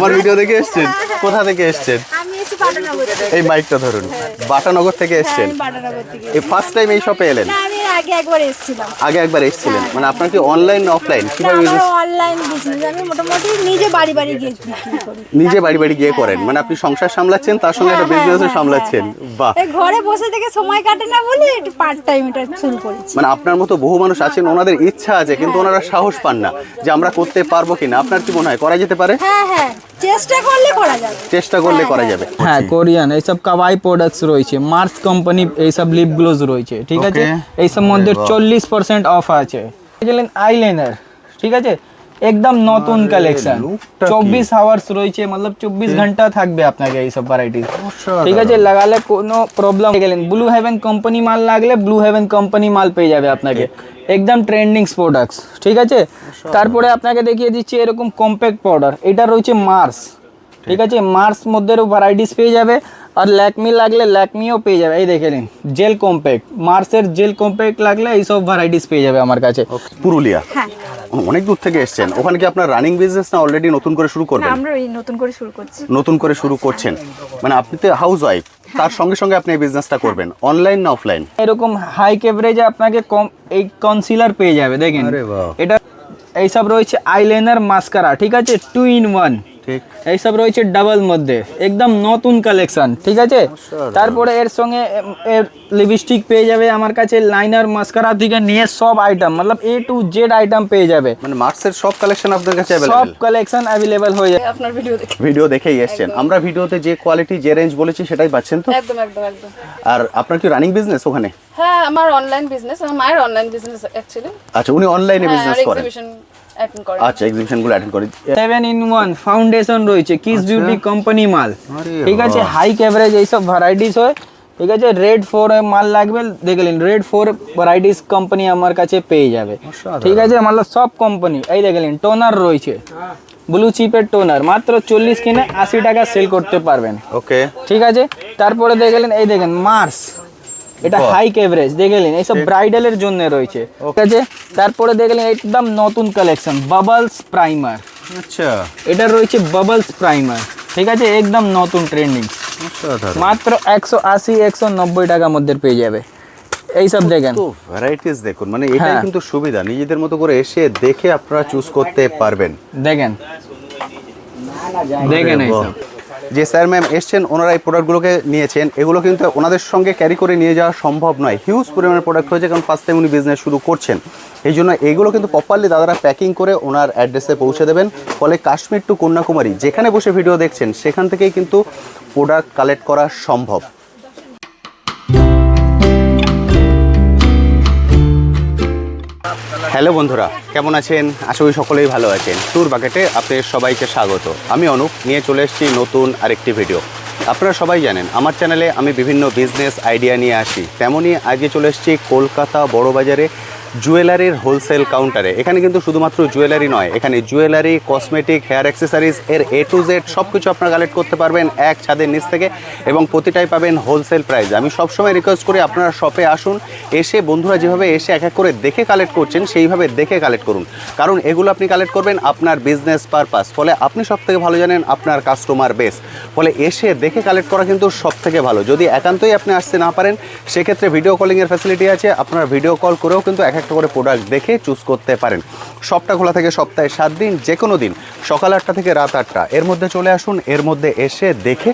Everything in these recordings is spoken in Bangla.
আমার ভিডিও দেখে এসেছেন? কোথা থেকে এসেছেন? আমি এসে বাটানগর থেকে। এই মাইকটা ধরুন। বাটানগর থেকে এসেছেন? আমি বাটানগর থেকে। এই ফার্স্ট টাইম এই শপে এলেন? না, আমি আগে একবার এসেছিলাম। আগে একবার এসেছিলেন? মানে আপনার কি অনলাইন না অফলাইন না, কিভাবে আমার বিজনেস? Online business. আমি মোটামুটি নিজে বাড়ি বাড়ি গিয়ে বিক্রি করি। নিজে বাড়ি বাড়ি গিয়ে করেন? মানে আপনি সংসার সামলাচ্ছেন তার সঙ্গে একটা বিজনেসও সামলাচ্ছেন। বাহ। এই ঘরে বসে থেকে সময় কাটে না বলে একটু পার্ট টাইম এটা শুরু করেছি। মানে আপনার মতো বহু মানুষ আছেন, ওনাদের ইচ্ছা আছে কিন্তু ওনারা সাহস পান না যে আমরা করতে পারবো কিনা। আপনার কি মনে হয় করা যেতে পারে? হ্যাঁ, চেষ্টা করলে করা যাবে। চেষ্টা করলে করা যাবে। হ্যাঁ, কোরিয়ান এইসব কাওয়াই প্রোডাক্টস রয়েছে, মার্স কোম্পানি এইসব লিপ গ্লোজ রয়েছে, ঠিক আছে। এইসব মধ্যে 40% অফ আছে। গেলেন আইলাইনার, ঠিক আছে, একদম নতুন কালেকশন। 24 আওয়ার্স রয়েছে, मतलब 24 ঘন্টা থাকবে আপনাকে এইসব ভ্যারাইটি, ঠিক আছে। লাগালে কোনো প্রবলেম। গেলেন ব্লু হেভেন কোম্পানি মাল লাগলে ব্লু হেভেন কোম্পানি মাল পেয়ে যাবে আপনাকে, একদম ট্রেন্ডিং প্রোডাক্টস, ঠিক আছে। তারপরে আপনাকে দেখিয়ে দিচ্ছি এরকম কম্প্যাক্ট পাউডার, এটা রয়েছে মার্স, ঠিক আছে। মার্স মধ্যেও ভ্যারাইটিস পেয়ে যাবে, আর ল্যাকমি লাগলে ল্যাকমিও পেয়ে যাবে। এই দেখে নিন জেল কম্প্যাক্ট, মার্সের জেল কম্প্যাক্ট লাগলে এইসব ভ্যারাইটিস পেয়ে যাবে আমার কাছে। পুরুলিয়া হ্যাঁ, অনেক দূর থেকে এসেছেন। ওখানে কি আপনার রানিং বিজনেস না অলরেডি নতুন করে শুরু করবেন? আমরা এই নতুন করে শুরু করছি। নতুন করে শুরু করছেন, মানে আপনি তো হাউস ওয়াইফ, তার সঙ্গে সঙ্গে আপনি এই বিজনেসটা করবেন। অনলাইন না অফলাইন? এরকম হাই এভারেজে আপনাকে কম এই কনসিলার পেয়ে যাবে, দেখেন। আরে বাহ। এটা এইসব রয়েছে আইলাইনার মাস্কারা, ঠিক আছে, 2 in 1, ঠিক। এইসব রয়েছে ডাবল মধ্যে, একদম নতুন কালেকশন, ঠিক আছে। তারপরে এর সঙ্গে লিপস্টিক পেয়ে যাবে আমার কাছে, লাইনার মাস্কারা থেকে নিয়ে সব আইটেম, मतलब A to Z আইটেম পেয়ে যাবে। মানে মার্কসের সব কালেকশন আপনার কাছে সব অ্যাভেলেবল? কালেকশন অ্যাভেলেবল হয়ে যাবে। আপনার ভিডিও দেখে ভিডিও দেখেই এসেছেন। আমরা ভিডিওতে যে কোয়ালিটি যে রেঞ্জ বলেছি সেটাই পাচ্ছেন তো? একদম একদম একদম। আর আপনার কি রানিং বিজনেস ওখানে? হ্যাঁ, আমার অনলাইন বিজনেস, আমার মায়ের অনলাইন বিজনেস অ্যাকচুয়ালি। আচ্ছা, উনি অনলাইনে হ্যাঁ, বিজনেস করেন? এক্সিবিশন অ্যাটেন্ড করেন। আচ্ছা, এক্সিবিশন গুলো অ্যাটেন্ড করেন। 7 in 1 ফাউন্ডেশন রয়েছে, কিস বিউটি কোম্পানি মাল, ঠিক আছে। হাই এভারেজ এইসব ভ্যারাইটিস হয়, ঠিক আছে। রেড 4 মাল লাগবে, দেখলেন রেড 4 ভ্যারাইটিস কোম্পানি আমার কাছে পেয়ে যাবে, ঠিক আছে। मतलब সব কোম্পানি। এই দেখলেন টোনার রয়েছে, ব্লু চিপের টোনার, মাত্র 40 কিনে 80 টাকা সেল করতে পারবেন, ওকে, ঠিক আছে। তারপরে দেখলেন এই দেখেন মার্স, এটা হাই এভারেজ, দেখলেন এইসব ব্রাইডালের জন্য রয়েছে, ঠিক আছে। তারপরে দেখলেন একদম নতুন কালেকশন বাবলস প্রাইমার, আচ্ছা, এটা রয়েছে বাবলস প্রাইমার, ঠিক আছে, একদম নতুন ট্রেন্ডিং, মাত্র 180 190 টাকার মধ্যে পেয়ে যাবে। এইসব দেখেন তো ভ্যারাইটিস দেখুন, মানে এটাই হ্যাঁ। কিন্তু সুবিধা, নিজেদের মতো করে এসে দেখে আপনারা চুজ করতে পারবেন। দেখেন দেখেন এইসব। যে স্যার ম্যাম এসছেন, ওনারা এই প্রোডাক্টগুলোকে নিয়েছেন, এগুলো কিন্তু ওনাদের সঙ্গে ক্যারি করে নিয়ে যাওয়া সম্ভব নয়। হিউজ পরিমাণের প্রোডাক্ট হয়েছে, কারণ ফার্স্ট টাইম উনি বিজনেস শুরু করছেন। এই জন্য এগুলো কিন্তু প্রপারলি দাদারা প্যাকিং করে ওনার অ্যাড্রেসে পৌঁছে দেবেন। ফলে কাশ্মীর টু কন্যাকুমারী যেখানে বসে ভিডিও দেখছেন সেখান থেকেই কিন্তু প্রোডাক্ট কালেক্ট করা সম্ভব। হ্যালো বন্ধুরা, কেমন আছেন? আশা করি সকলেই ভালো আছেন। ট্যুর বাকেটে আপনাদের সবাইকে স্বাগত। আমি অনুপ, নিয়ে চলে এসেছি নতুন আরেকটি ভিডিও। আপনারা সবাই জানেন আমার চ্যানেলে আমি বিভিন্ন বিজনেস আইডিয়া নিয়ে আসি, তেমনই আজকে চলে এসেছি কলকাতা বড়বাজারে জুয়েলারির হোলসেল কাউন্টারে। এখানে কিন্তু শুধুমাত্র জুয়েলারি নয়, এখানে জুয়েলারি, কসমেটিক, হেয়ার অ্যাক্সেসরিজ এর A to Z সব কিছু আপনারা কালেক্ট করতে পারবেন এক ছাদের নিচ থেকে, এবং প্রতিটাই পাবেন হোলসেল প্রাইস। আমি সবসময় রিকোয়েস্ট করি আপনারা শপে আসুন, এসে বন্ধুরা যেভাবে এসে এক এক করে দেখে কালেক্ট করছেন সেইভাবে দেখে কালেক্ট করুন, কারণ এগুলো আপনি কালেক্ট করবেন আপনার বিজনেস পারপাস। ফলে আপনি সব থেকে ভালো জানেন আপনার কাস্টমার বেস। ফলে এসে দেখে কালেক্ট করা কিন্তু সব থেকে ভালো। যদি একান্তই আপনি আসতে না পারেন সেক্ষেত্রে ভিডিও কলিংয়ের ফ্যাসিলিটি আছে, আপনারা ভিডিও কল করেও কিন্তু এক একটা করে প্রোডাক্ট দেখে চুজ করতে পারেন। শপটা খোলা থাকে সপ্তাহে 7 দিন, যে কোনো দিন সকাল 8টা থেকে রাত 8টা এর মধ্যে চলে আসুন, এর মধ্যে এসে দেখে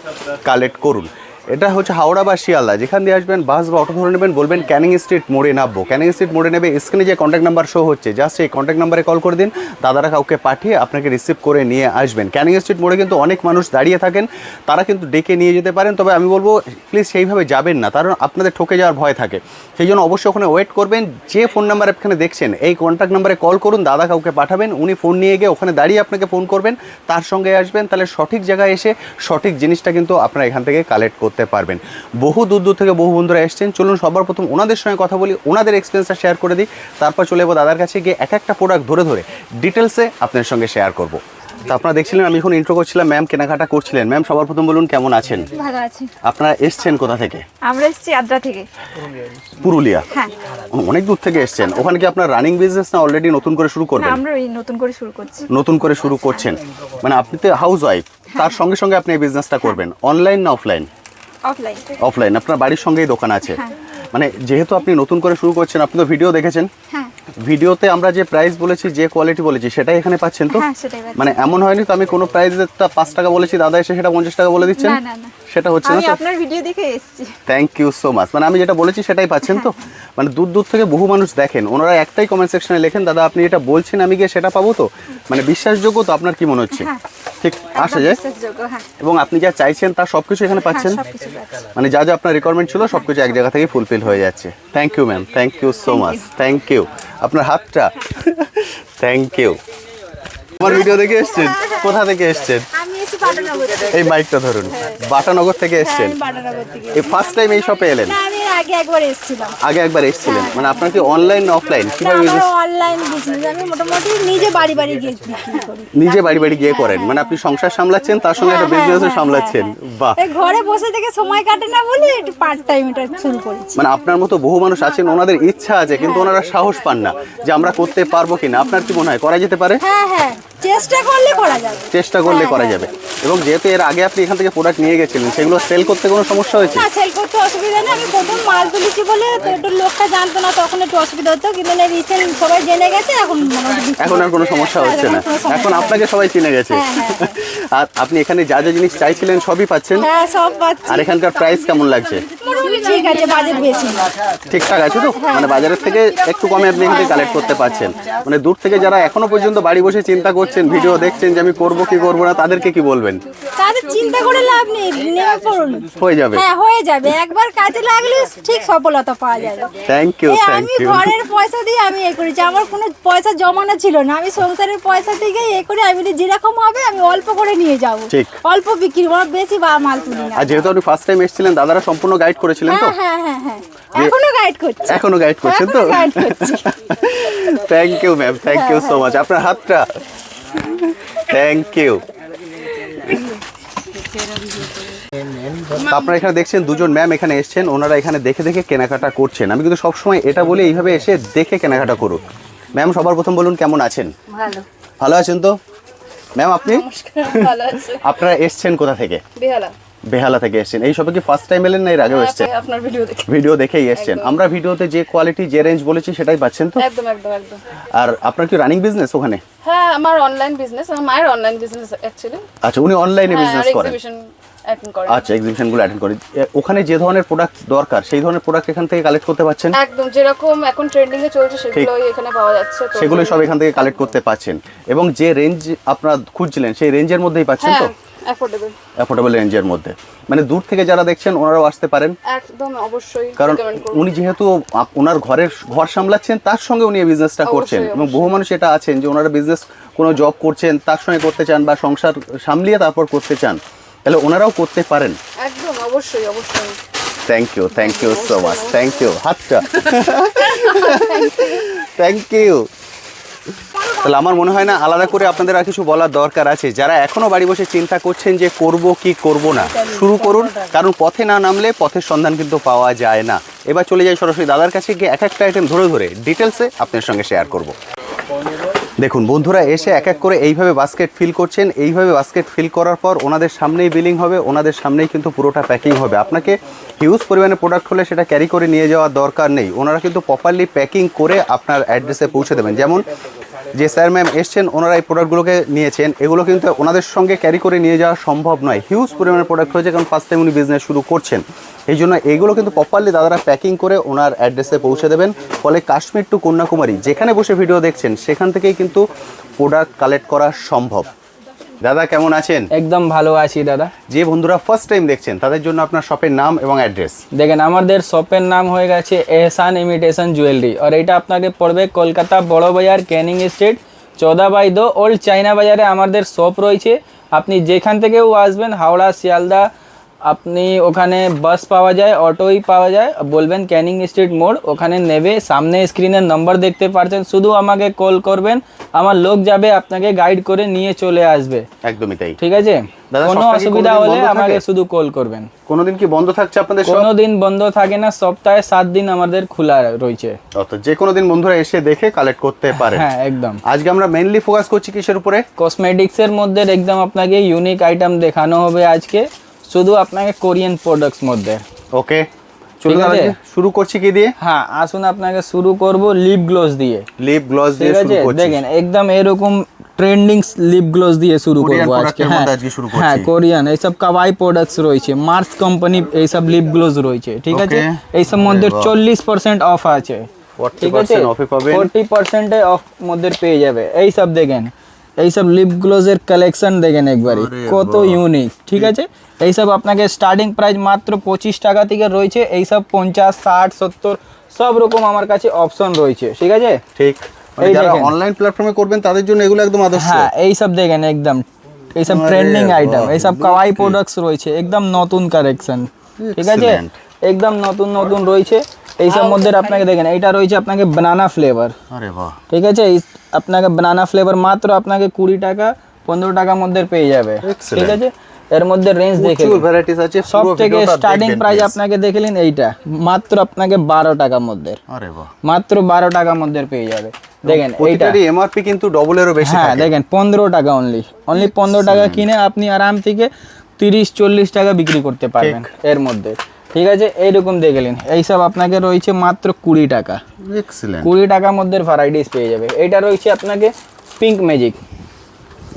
কালেক্ট করুন। এটা হচ্ছে হাওড়া বা শিয়ালদা, যেখান দিয়ে আসবেন বাস বা অটো ধরে নেবেন, বলবেন ক্যানিং স্ট্রিট মোড়ে নামবো। ক্যানিং স্ট্রিট মোড়ে নেবে, স্ক্রিনে যে কন্ট্যাক্ট নাম্বার শো হচ্ছে জাস্ট এই কন্ট্যাক্ট নাম্বারে কল করে দিন, দাদারা কাউকে পাঠিয়ে আপনাকে রিসিভ করে নিয়ে আসবেন। ক্যানিং স্ট্রিট মোড়ে কিন্তু অনেক মানুষ দাঁড়িয়ে থাকেন, তারা কিন্তু ডেকে নিয়ে যেতে পারেন, তবে আমি বলবো প্লিজ সেইভাবে যাবেন না, কারণ আপনাদের ঠকে যাওয়ার ভয় থাকে। সেই জন্য অবশ্যই ওখানে ওয়েট করবেন। যে ফোন নাম্বার এখানে দেখছেন এই কন্ট্যাক্ট নাম্বারে কল করুন, দাদা কাউকে পাঠাবেন, উনি ফোন নিয়ে গিয়ে ওখানে দাঁড়িয়ে আপনাকে ফোন করবেন, তার সঙ্গে আসবেন, তাহলে সঠিক জায়গায় এসে সঠিক জিনিসটা কিন্তু আপনারা এখান থেকে কালেক্ট করতে পারবেন। বহু দূর দূর থেকে বহু বন্ধুরা এসছেন, চলুন সবার প্রথম ওনাদের সঙ্গে কথা বলি, ওনাদের এক্সপিরিয়েন্সটা শেয়ার করে দিই, তারপর চলে যাবো দাদার কাছে গিয়ে এক একটা প্রোডাক্ট ধরে ধরে ডিটেলসে আপনার সঙ্গে শেয়ার করব। তো আপনারা দেখছিলেন আমি এখন ইন্ট্রো করছিলাম, ম্যাম কেনাকাটা করছিলেন। ম্যাম সবার প্রথম বলুন কেমন আছেন? ভালো আছি। আপনারা এসছেন কোথা থেকে? আমরা এসেছি আদ্রা থেকে। পুরুলিয়া? হ্যাঁ। অনেক দূর থেকে এসছেন। ওখানে কি আপনার রানিং বিজনেস না অলরেডি নতুন করে শুরু না, করবেন? আমরা এই নতুন করে শুরু করছি। নতুন করে শুরু করছেন, মানে আপনি তো হাউস ওয়াইফ, তার সঙ্গে সঙ্গে আপনি এই বিজনেসটা করবেন। অনলাইন না অফলাইন? অফলাইন। অফলাইন। আপনার বাড়ির সঙ্গেই দোকান আছে? হ্যাঁ। মানে যেহেতু আপনি নতুন করে শুরু করছেন, আপনি তো ভিডিও দেখেছেন। হ্যাঁ ভিডিওতে আমরা যে প্রাইস বলেছি, যে কোয়ালিটি বলেছি, সেটাই এখানে পাচ্ছেন তো? হ্যাঁ, সেটাই পাচ্ছি। মানে এমন হয়নি তো আমি কোনো প্রাইসটা 5 টাকা বলেছি, দাদা এসে সেটা 50 টাকা বলে দিচ্ছেন? না না না, সেটা হচ্ছে না আমি তো? আপনার ভিডিও দেখে এসেছি। Thank you so much. মানে আমি যেটা বলেছি সেটাই পাচ্ছেন তো? মানে দূর দূর থেকে বহু মানুষ দেখেন, ওনারা একটাই কমেন্ট সেকশনে লেখেন, দাদা আপনি যেটা বলছেন আমি গিয়ে সেটা পাবো তো? মানে বিশ্বাসযোগ্য তো? আপনার কি মনে হচ্ছে? হ্যাঁ। ঠিক আসে একদম যে? বিশ্বাসযোগ্য, হ্যাঁ। এবং আপনি যা চাইছেন তার সব কিছু এখানে পাচ্ছেন? হ্যাঁ, সবকিছু পাচ্ছি। মানে যা যা আপনার রিকোয়ারমেন্ট ছিল সব কিছু এক জায়গা থেকে ফুলফিল হয়ে যাচ্ছে। Thank you ma'am, thank you so much, thank you. আপনার হাতটা থ্যাংক ইউ। আমার ভিডিও দেখে এসছেন? কোথা থেকে এসছেন? আমি এসেছি বাটানগর থেকে। এই মাইকটা ধরুন। বাটানগর থেকে হ্যাঁ, এসছেন? আমি বাটানগর থেকে। এই ফার্স্ট টাইম এই শপে এলেন? না, আমি এর আগে একবার এসেছিলাম। আগে একবার এসেছিলেন? মানে আপনার কি অনলাইন না অফলাইন না, কিভাবে আমার business? Online business. আমি মোটামুটি নিজে বাড়ি বাড়ি গিয়ে বিক্রি করি। নিজে বাড়ি বাড়ি গিয়ে করেন? মানে আপনি সংসার সামলাচ্ছেন, তার সঙ্গে একটা হ্যাঁ, বিজনেসও হ্যাঁ, সামলাচ্ছেন। হ্যাঁ। বাহ। এই ঘরে বসে থেকে সময় কাটে না বলে একটু পার্ট টাইম এটা শুরু করেছি। মানে আপনার মতো বহু মানুষ আছেন, ওনাদের ইচ্ছা আছে কিন্তু ওনারা সাহস পান না যে আমরা করতে পারবো কিনা। আপনার কি মনে হয় করা যেতে পারে? হ্যাঁ হ্যাঁ, চেষ্টা করলে করা যাবে। চেষ্টা করলে হ্যাঁ, করা হ্যাঁ। যাবে। এবং যেহেতু এর আগে আপনি এখান থেকে প্রোডাক্ট নিয়ে গেছিলেন, সেগুলো সেল করতে কোনো সমস্যা হয়েছে? না, সেল করতে অসুবিধা নেই। আমি প্রথম মাল তুলেছি বলে তো একটু লোকটা জানতো না, তখন একটু অসুবিধা হতো, কিন্তু রিসেন্ট সবাই জেনে গেছে, এখন মোটামুটি বিক্রি এখন আর কোনো সমস্যা হ্যাঁ, হচ্ছে না? কোনো সমস্যা এখন নেই। আপনাকে সবাই চিনে গেছে। হ্যাঁ, হ্যাঁ, আর আপনি এখানে যা যা জিনিস চাইছিলেন সবই পাচ্ছেন? হ্যাঁ, সব পাচ্ছি। আর এখানকার প্রাইস কেমন লাগছে? মোটামুটি ঠিক আছে, বাজেট বেশি না। ঠিকঠাক আছে তো? মানে বাজারের থেকে একটু কমে আপনি এখানে কালেক্ট করতে পারছেন। মানে দূর থেকে যারা এখনো পর্যন্ত বাড়ি বসে চিন্তা করছেন, ভিডিও দেখছেন যে আমি করব কি করব না, তাদেরকে কি বলবেন? তাদের চিন্তা করে লাভ নেই, নেমে পড়ুন। হয়ে যাবে? হ্যাঁ, হয়ে যাবে। একবার কাজে লাগলে ঠিক সফলতা পাওয়া যাবে। থ্যাংক ইউ, এই থ্যাংক আমি ইউ। ঘরের পয়সা দিয়ে আমি এ করেছি, আমার কোনো পয়সা জমানো ছিল না। আমি সংসারের পয়সা থেকে এ করে আমি যেরকম হবে আমি অল্প করে নিয়ে যাব, ঠিক। অল্প বিক্রি করব, বেশি বা মাল তুলি না। আর যেহেতু আপনি ফার্স্ট টাইম এসেছিলেন, দাদারা সম্পূর্ণ গাইড করেছিলেন তো? হ্যাঁ হ্যাঁ হ্যাঁ হ্যাঁ, এখনো গাইড করছি। এখনো গাইড করছেন তো? এখনো guide করছি। Thank you ma'am, thank you so much. আপনার হাতটা থ্যাংক ইউ। আপনারা এখানে দেখছেন দুজন ম্যাম এখানে এসেছেন, ওনারা এখানে দেখে দেখে কেনাকাটা করছেন। আমি কিন্তু সবসময় এটা বলি এইভাবে এসে দেখে কেনাকাটা করুন। ম্যাম সবার প্রথম বলুন কেমন আছেন? ভালো। ভালো আছেন তো? ম্যাম আপনি? ভালো আছে। আপনারা এসছেন কোথা থেকে? বেহালা। বেহালা থেকে এসেছেন। এই সবে কি ফার্স্ট টাইম এলেন না এর আগেও এসেছেন? আপনার ভিডিও দেখে। ভিডিও দেখেই এসেছেন। আমরা ভিডিওতে যে কোয়ালিটি যে রেঞ্জ বলেছি সেটাই পাচ্ছেন তো? একদম একদম একদম। আর আপনার কি রানিং বিজনেস ওখানে? হ্যাঁ, আমার অনলাইন বিজনেস, আমার মায়ের অনলাইন বিজনেস অ্যাকচুয়ালি। আচ্ছা, উনি অনলাইনে বিজনেস করেন? এক্সিবিশন অ্যাটেন্ড করেন। আচ্ছা, এক্সিবিশনগুলো অ্যাটেন্ড করেন। ওখানে যে ধরনের প্রোডাক্ট দরকার সেই ধরনের প্রোডাক্ট এখান থেকে কালেক্ট করতে পারছেন? একদম যেরকম এখন ট্রেন্ডিং এ চলছে সেগুলোই এখানে পাওয়া যাচ্ছে। তো সেগুলোই সব এখান থেকে কালেক্ট করতে পারছেন। এবং যে রেঞ্জ আপনারা খুঁজছিলেন সেই রেঞ্জের মধ্যেই পাচ্ছেন তো? হ্যাঁ, অ্যাফোর্ডেবল। অ্যাফোর্ডেবল রেঞ্জের মধ্যে। মানে দূর থেকে যারা দেখছেন ওনারাও আসতে পারেন, একদম অবশ্যই কারণ রেকমেন্ড করব। উনি যেহেতু ওনার ঘর সামলাচ্ছেন, তার সঙ্গে উনি এই বিজনেসটা করছেন। অবশ্যই, এবং বহু মানুষ এটা আছেন যে ওনারা বিজনেস কোনো জব করছেন তার সঙ্গে করতে চান, বা সংসার সামলিয়ে তারপর করতে চান, তাহলে ওনারাও করতে পারেন। একদম অবশ্যই অবশ্যই। Thank you so much, thank you. হাতটা থ্যাংক ইউ। তাহলে আমার মনে হয় না আলাদা করে আপনাদের আর কিছু বলার দরকার আছে। যারা এখনো বাড়ি বসে চিন্তা করছেন যে করব কি করব না, শুরু করুন, কারণ পথে না নামলে পথের সন্ধান কিন্তু পাওয়া যায় না। এবার চলে যাই সরাসরি দাদার কাছে গিয়ে এক একটা আইটেম ধরে ধরে ডিটেলসে আপনার সঙ্গে শেয়ার করব। দেখুন বন্ধুরা, এসে এক এক করে এইভাবে বাস্কেট ফিল করছেন। এইভাবে বাস্কেট ফিল করার পর ওনাদের সামনেই বিলিং হবে, ওনাদের সামনেই কিন্তু পুরোটা প্যাকিং হবে। আপনাকে হিউজ পরিমাণে প্রোডাক্ট হলে সেটা ক্যারি করে নিয়ে যাওয়ার দরকার নেই। ওনারা কিন্তু প্রপারলি প্যাকিং করে আপনার অ্যাড্রেসে পৌঁছে দেবেন। যেমন যে স্যার ম্যাম এসছেন, ওনারা এই প্রোডাক্টগুলোকে নিয়েছেন, এগুলো কিন্তু ওনাদের সঙ্গে ক্যারি করে নিয়ে যাওয়া সম্ভব নয়। হিউজ পরিমাণে প্রোডাক্ট হয়েছে, কারণ ফার্স্ট টাইম উনি বিজনেস শুরু করছেন। এই জন্য এইগুলো কিন্তু প্রপারলি দাদারা প্যাকিং করে ওনার অ্যাড্রেসে পৌঁছে দেবেন। ফলে কাশ্মীর টু কন্যাকুমারী যেখানে বসে ভিডিও দেখছেন সেখান থেকেই কিন্তু প্রোডাক্ট কালেক্ট করা সম্ভব। দাদা কেমন আছেন? একদম ভালো আছি দাদা। যে বন্ধুরা ফার্স্ট টাইম দেখছেন তাদের জন্য আপনার শপের নাম এবং অ্যাড্রেস। দেখেন আমাদের শপের নাম হয়ে গেছে এহসান ইমিটেশন জুয়েলারি, আর এটা আপনাকে পড়বে কলকাতা বড় বাজার, ক্যানিং স্ট্রিট 14/2 ওল্ড চাইনা বাজারে আমাদের শপ রয়েছে। আপনি যেখান থেকেও আসবেন, হাওড়া, শিয়ালদা, আপনি ওখানে বাস পাওয়া যায়, অটোই পাওয়া যায়, বলবেন ক্যানিং স্ট্রিট মোড়, ওখানে নেবে। সামনে স্ক্রিনের নাম্বার দেখতে পাচ্ছেন, শুধু আমাকে কল করবেন, আমার লোক যাবে আপনাকে গাইড করে নিয়ে চলে আসবে। একদমই তাই। ঠিক আছে, দাদা, কোনো সপ্তাহে কি অসুবিধা কোনোদিন হলে বন্ধ আমাকে থাকে? শুধু কল করবেন। কোনোদিন কি বন্ধ থাকছে আপনাদের শপ? কোনোদিন বন্ধ থাকে না, সপ্তাহে 7 দিন আমাদের খোলা রয়েছে। অর্থাৎ যে কোনো দিন বন্ধুরা এসে দেখে কালেক্ট করতে পারে। হ্যাঁ একদম। আজকে আমরা মেইনলি ফোকাস করছি কিসের উপরে? কসমেটিক্সের মধ্যে একদম আপনাকে ইউনিক আইটেম দেখানো হবে আজকে, শুধু আপনাকে কোরিয়ান প্রোডাক্টস মধ্যে। ওকে, চলুন ঠিক আছে। আজকে শুরু করছি কি দিয়ে? হ্যাঁ আসুন, আপনাকে শুরু করব লিপ গ্লোস দিয়ে। লিপ গ্লস দিয়ে ঠিক শুরু আছে, করছি। দেখেন একদম এরকম ট্রেন্ডিং লিপ গ্লোস দিয়ে শুরু কোরিয়ান করব আজকে। প্রোডাক্টের হ্যাঁ মধ্যে আজকে শুরু করছি। হ্যাঁ, কোরিয়ান এইসব কাওয়াই প্রোডাক্টস রয়েছে, মার্স কোম্পানি এইসব লিপ গ্লোস রয়েছে। ঠিক আছে, Okay. এইসব মধ্যে 40% অফ আছে। 40% ঠিক আছে, অফে পাবেন। 40% অফ মধ্যে পেয়ে যাবে। এইসব দেখেন, এইসব লিপ গ্লোজের কালেকশন দেখেন একবারই, আরে কত বাহ। ইউনিক। ঠিক আছে, এইসব আপনাকে স্টার্টিং প্রাইস মাত্র 25 টাকা থেকে রয়েছে। এইসব 50, 60, 70 সব রকম আমার কাছে অপশন রয়েছে। ঠিক আছে, ঠিক, মানে এই যারা দেখেন। অনলাইন প্ল্যাটফর্মে করবেন তাদের জন্য এগুলো একদম আদর্শ। হ্যাঁ এইসব দেখেন একদম, এইসব আরে ট্রেন্ডিং বাহ, আইটেম, এইসব একদম কাওয়াই ঠিক। প্রোডাক্টস রয়েছে, একদম নতুন কালেকশন। ঠিক আছে, Excellent. একদম নতুন নতুন রয়েছে। এইসব মধ্যে আপনাকে দেখেন, এটা রয়েছে আপনাকে বানানা ফ্লেভার। আরে বাহ, ঠিক আছে, আপনাকে বানানা ফ্লেভার মাত্র আপনাকে 20 টাকা 15 টাকার মধ্যে পেয়ে যাবে। Excellent. ঠিক আছে, এর মধ্যে রেঞ্জ দেখে প্রচুর ভ্যারাইটিস আছে। সব পুরো থেকে ভিডিওটা স্টার্টিং দেখবেন প্রাইস please। আপনাকে দেখলেন এইটা মাত্র আপনাকে 12 টাকার মধ্যে, আরে বাহ, মাত্র 12 টাকার মধ্যে পেয়ে যাবে। দেখেন এইটা, প্রতিটারই এমআরপি কিন্তু ডবলেরও বেশি হ্যাঁ থাকে। দেখেন 15 টাকা অনলি 15 টাকা কিনে আপনি আরাম থেকে 30-40 টাকা বিক্রি করতে পারবেন এর মধ্যে। ঠিক আছে, এইরকম দেখলেন, এইসব আপনাকে রয়েছে মাত্র 20 টাকা। এক্সিলেন্ট। 20 টাকার মধ্যে ভ্যারাইটিস পেয়ে যাবে। এটা রয়েছে আপনাকে পিঙ্ক ম্যাজিক,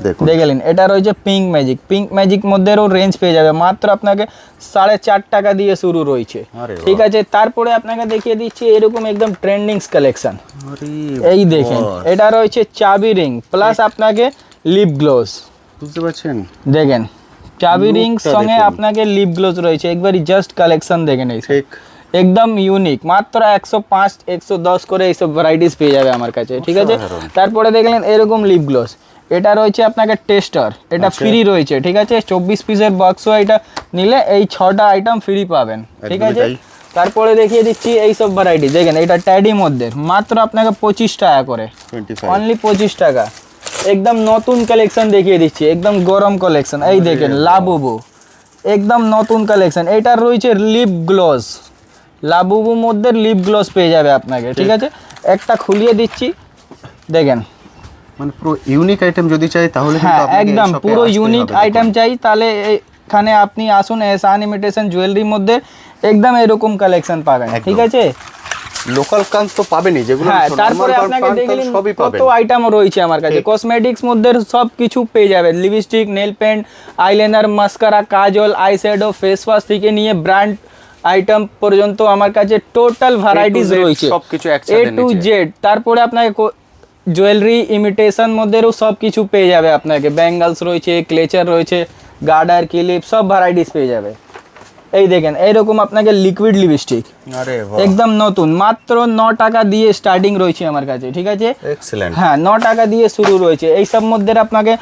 দেখুন, দেখলেন এটা রয়েছে পিঙ্ক ম্যাজিক। পিঙ্ক ম্যাজিক মধ্যেও রেঞ্জ পেয়ে যাবে, মাত্র আপনাকে 4.5 টাকা দিয়ে শুরু রয়েছে। আরে ঠিক আছে, তারপরে আপনাকে দেখিয়ে দিচ্ছি এরকম একদম ট্রেন্ডিং কালেকশন। আরে এই দেখেন, বাহ, এটা রয়েছে চাবি রিং প্লাস আপনাকে লিপ গ্লোস। বুঝতে পারছেন? দেখেন চাবি রিং লুকটা সঙ্গে দেখুন। আপনাকে লিপ গ্লোস রয়েছে, একবারই জাস্ট কালেকশন দেখেন এই ঠিক, একদম ইউনিক। মাত্র 105, 110 করে এইসব ভ্যারাইটিস পেয়ে যাবে আমার কাছে। ঠিক আছে, অসাধারণ। তারপরে দেখলেন এরকম লিপ গ্লোস, এটা রয়েছে আপনাকে টেস্টার, এটা আচ্ছা। ফ্রি রয়েছে। ঠিক আছে, 24 পিসের বক্সও এটা নিলে এই 6টা আইটেম ফ্রি পাবেন। ঠিক একদমই আছে, তাই। তারপরে দেখিয়ে দিচ্ছি এইসব ভ্যারাইটি। দেখেন এটা ট্যাডি মধ্যে মাত্র আপনাকে 25 টাকা করে, 25। অনলি 25 টাকা। একদম নতুন কালেকশন দেখিয়ে দিচ্ছি, একদম গরম কালেকশন। এই দেখেন লাবুবু, একদম নতুন কালেকশন। এটা রয়েছে লিপ গ্লোস, লাবুবু মধ্যে লিপ গ্লোস পেয়ে যাবে আপনাকে। ঠিক আছে, একটা খুলিয়ে দিচ্ছি, দেখেন। মানে পুরো ইউনিক আইটেম যদি চাই তাহলে কিন্তু হ্যাঁ আপনাকে এই একদম শপে পুরো আসতেই ইউনিক হবে। আইটেম চাই তাহলে এখানে আপনি আসুন। এসান ইমিটেশন জুয়েলারির মধ্যে একদম এরকম কালেকশন পাবেন। একদম। ঠিক আছে, লোকাল কান তো পাবেনই, যেগুলো হ্যাঁ normal তারপরে কান আপনাকে পান তো দেখলেন সবই কত পাবেন। আইটেম রয়েছে আমার কাছে। কসমেটিক্স মধ্যে সব কিছু পেয়ে যাবে, lipstick, nail paint, eyeliner, mascara, kajal, eyeshadow, face wash থেকে নিয়ে ব্র্যান্ড আইটেম পর্যন্ত আমার কাছে total varieties A to Z রয়েছে, সবকিছু A একসাথে to নিচে। Z। তারপরে আপনাকে জুয়েলারি ইমিটেশন মধ্যেও সব কিছু পেয়ে যাবে আপনাকে, ব্যাঙ্গলস রয়েছে, ক্লেচার রয়েছে, গার্ডার, ক্লিপ, সব ভ্যারাইটিস পেয়ে যাবে। এই দেখেন এইরকম আপনাকে লিকুইড লিপস্টিক আরে বাহ, একদম নতুন, মাত্র 9 টাকা দিয়ে স্টার্টিং রয়েছে আমার কাছে। ঠিক আছে, এক্সিলেন্ট। হ্যাঁ 9 টাকা দিয়ে শুরু রয়েছে। এইসব মধ্যে আপনাকে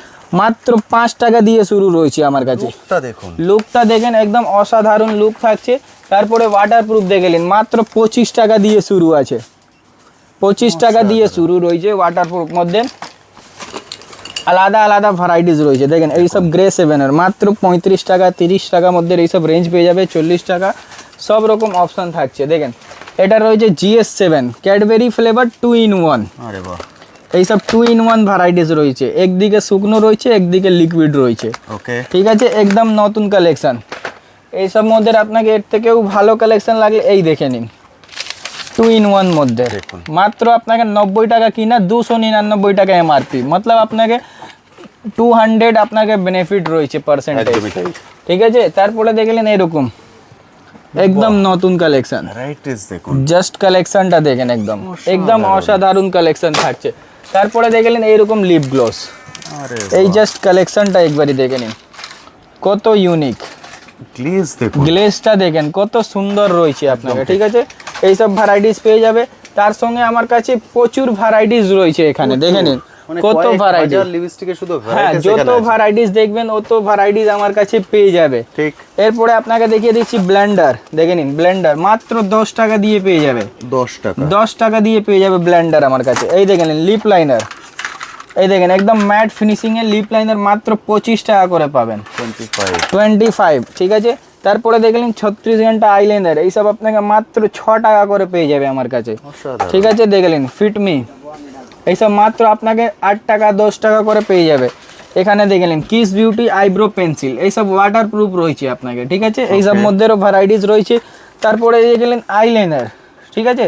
মাত্র 5 টাকা দিয়ে শুরু রয়েছে আমার কাছে। লুকটা দেখুন, লুকটা দেখেন, একদম অসাধারণ লুক থাকছে। তারপরে ওয়াটারপ্রুফ দেখলেন, মাত্র 25 টাকা দিয়ে শুরু আছে, 25 টাকা দিয়ে শুরু রয়েছে ওয়াটারপ্রুফ মধ্যে। আলাদা আলাদা ভ্যারাইটিস রয়েছে। দেখেন এইসব গ্রে 7-এর মাত্র 35 টাকা, 30 টাকার মধ্যে এইসব রেঞ্জ পেয়ে যাবে, 40 টাকা, সব রকম অপশন থাকছে। দেখেন এটা রয়েছে GS7 ক্যাডবেরি ফ্লেভার 2 in 1। আরে বাহ, এইসব 2 in 1 ভ্যারাইটিস রয়েছে, একদিকে শুকনো রয়েছে, একদিকে লিকুইড রয়েছে। ওকে, ঠিক আছে, একদম নতুন কালেকশন। এইসব মধ্যে আপনাকে এর থেকেও ভালো কালেকশন লাগলে এই দেখে নিন, 2 in 1 মধ্যে দেখুন। মাত্র আপনাকে 90 টাকা কিনা, 299 টাকা এমআরপি, মতলব আপনাকে 200 আপনাকে বেনিফিট রয়েছে পার্সেন্টেজ। একদমই তাই। ঠিক আছে, তারপরে দেখলেন এরকম একদম নতুন কালেকশন, ভ্যারাইটিস দেখুন, জাস্ট কালেকশনটা দেখেন, একদম একদম অসাধারণ কালেকশন থাকছে। তারপরে দেখলেন এইরকম লিপ গ্লোস, আরে এই জাস্ট কালেকশনটা একবারই দেখে নিন, কত ইউনিক। প্লিজ দেখুন, গ্লেজটা দেখেন কত সুন্দর রয়েছে আপনাকে। ঠিক আছে, এইসব ভ্যারাইটিস পেয়ে যাবে। তার সঙ্গে আমার কাছে প্রচুর ভ্যারাইটিস রয়েছে এখানে, দেখে নিন কত ভ্যারাইটি, লিপস্টিকে শুধু হ্যাঁ varieties যত এখানে আছে। ভ্যারাইটিস দেখবেন অত ভ্যারাইটিস আমার কাছে পেয়ে যাবে। ঠিক। এরপরে আপনাকে দেখিয়ে দিচ্ছি ব্লেন্ডার, দেখে নিন ব্লেন্ডার মাত্র 10 টাকা দিয়ে পেয়ে যাবে, 10 টাকা। 10 টাকা দিয়ে পেয়ে যাবে ব্লেন্ডার আমার কাছে। এই দেখেন লিপ লাইনার, এই দেখেন একদম ম্যাট ফিনিশিং এর লিপ লাইনার মাত্র 25 টাকা করে পাবেন, 25, ঠিক আছে। তারপরে দেখলেন 36 ঘন্টা আইলাইনার, এইসব আপনাকে মাত্র 6 টাকা করে পেয়ে যাবে আমার কাছে, অসাধারণ। ঠিক আছে। দেখলেন ফিটমি, এইসব মাত্র আপনাকে 8 টাকা 10 টাকা করে পেয়ে যাবে। এখানে দেখলেন কিস বিউটি আইব্রো পেন্সিল, এইসব ওয়াটার প্রুফ রয়েছে আপনাকে, ঠিক আছে। এইসব মধ্যেও ভ্যারাইটিস রয়েছে। তারপরে দেখলেন আইলাইনার, ঠিক আছে,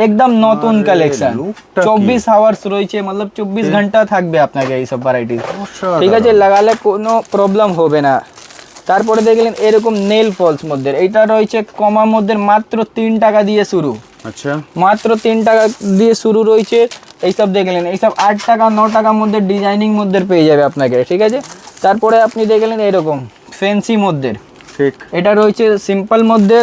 একদম নতুন কালেকশন, লুকটা কি? 24 আওয়ার্স রয়েছে, মতলব 24 ঘন্টা থাকবে আপনাকে এইসব ভ্যারাইটিস, অসাধারণ। ঠিক আছে, লাগালে কোনো প্রবলেম হবে না। তারপরে দেখলেন এরকম নেল ফলস মধ্যে, এইটা রয়েছে কমা মধ্যে মাত্র 3 টাকা দিয়ে শুরু, আচ্ছা, মাত্র 3 টাকা দিয়ে শুরু রয়েছে। এইসব দেখলেন এইসব 8 টাকা 9 টাকার মধ্যে ডিজাইনিং মধ্যে পেয়ে যাবে আপনাকে, ঠিক আছে। তারপরে আপনি দেখলেন এরকম ফ্যান্সি মধ্যে, ঠিক। এটা রয়েছে সিম্পল মধ্যে,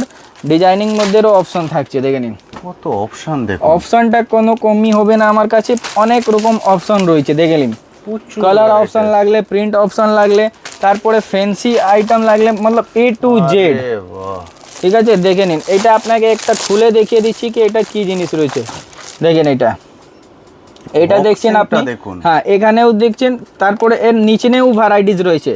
ডিজাইনিং মধ্যেরও অপশন থাকছে, দেখে নিন কত অপশন দেখো। অপশনটা কোনো কমই হবে না আমার কাছে, অনেক রকম অপশন রয়েছে, দেখে নিন প্রচুর কালার variety অপশন আছে। লাগলে, প্রিন্ট অপশন লাগলে, তারপরে ফ্যান্সি আইটেম লাগলে, মতলব A to Z, আরে বাহ। ঠিক আছে। দেখে নিন এটা আপনাকে একটা খুলে দেখিয়ে দিচ্ছি কি এটা কি জিনিস রয়েছে, দেখেন এটা দেখছেন আপনি, Boxingটা দেখুন। হ্যাঁ এখানেও দেখছেন। তারপরে এর নিচেও ভ্যারাইটিস রয়েছে,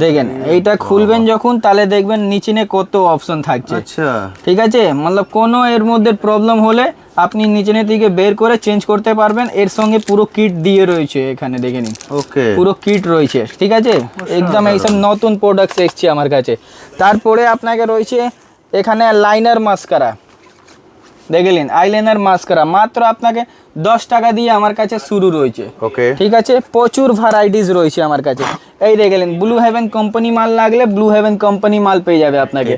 দেখেন এইটা খুলবেন যখন তাহলে দেখবেন নিচে কত অপশন থাকছে, আচ্ছা, ঠিক আছে। মতলব কোনো এর মধ্যে প্রবলেম হলে আপনি নিচে থেকে বের করে চেঞ্জ করতে পারবেন। এর সঙ্গে পুরো কিট দিয়ে রয়েছে এখানে, দেখে নিন ওকে। পুরো কিট রয়েছে, ঠিক আছে। একদম এইসব নতুন প্রোডাক্টস এসছে আমার কাছে। তারপরে আপনাকে রয়েছে এখানে লাইনার মাস্কারা, দেখলেন আইলাইনার মাস্কারা মাত্র আপনাকে 10 টাকা দিয়ে আমার কাছে শুরু রয়েছে, ওকে। ঠিক আছে। প্রচুর ভ্যারাইটিস রয়েছে আমার কাছে। এই দেখলেন ব্লু হেভেন কোম্পানি মাল লাগলে ব্লু হেভেন কোম্পানি মাল পেয়ে যাবে আপনাকে,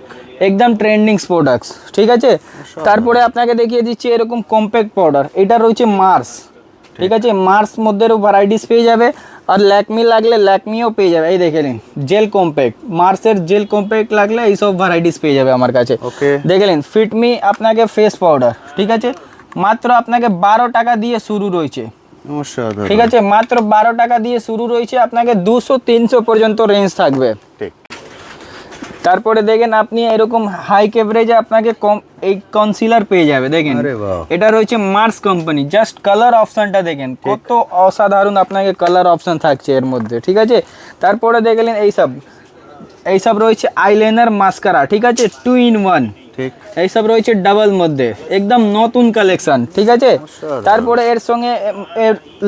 একদম ট্রেন্ডিং প্রোডাক্টস, ঠিক আছে। তারপরে আপনাকে দেখিয়ে দিচ্ছি এরকম কম্প্যাক্ট পাউডার, এটা রয়েছে মার্স, ঠিক আছে। মার্স মধ্যেও ভ্যারাইটিস পেয়ে যাবে। আর ল্যাকমি লাগলে ল্যাকমিও পেয়ে যাবে, এই দেখে নিন জেল কম্প্যাক্ট, মার্সের জেল কম্প্যাক্ট লাগলে এইসব ভ্যারাইটিস পেয়ে যাবে আমার কাছে, ওকে। দেখলেন ফিটমি আপনাকে ফেস পাউডার, ঠিক আছে, মাত্র আপনাকে 12 টাকা দিয়ে শুরু রয়েছে, অসাধারণ। ঠিক আছে। মাত্র 12 টাকা দিয়ে শুরু রয়েছে, আপনাকে 200-300 পর্যন্ত রেঞ্জ থাকবে। ঠিক। তারপরে দেখেন আপনি এরকম হাই ক্যাভারেজে আপনাকে কম এই কনসিলার পেয়ে যাবে, দেখেন আরে বাহ। এটা রয়েছে মার্স কোম্পানি। জাস্ট কালার অপশনটা দেখেন কত অসাধারণ আপনাকে কালার অপশন থাকছে এর মধ্যে, ঠিক আছে। তারপরে দেখলেন এইসব রয়েছে আইলাইনার মাস্কারা, ঠিক আছে, 2 in 1, ঠিক। এইসব রয়েছে ডাবল মধ্যে, একদম নতুন কালেকশন, ঠিক আছে। তারপরে এর সঙ্গে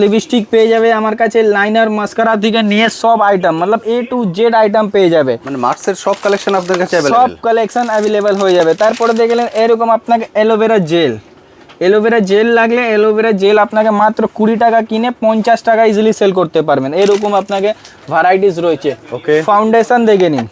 লিপস্টিক পেয়ে যাবে আমার কাছে, লাইনার মাস্কারা থেকে নিয়ে সব item, Matlab A to Z item পেয়ে যাবে, মানে মার্কসের সব কালেকশন আপনার কাছে সব অ্যাভেলেবল। কালেকশন অ্যাভেলেবেল হয়ে যাবে। তারপরে দেখলেন এরকম আপনাকে অ্যালোভেরা জেল লাগলে অ্যালোভেরা জেল আপনাকে মাত্র 20 টাকা কিনে 50 টাকা ইজিলি সেল করতে পারবেন, এরকম আপনাকে ভ্যারাইটিস রয়েছে। ওকে। ফাউন্ডেশন দেখে নিন,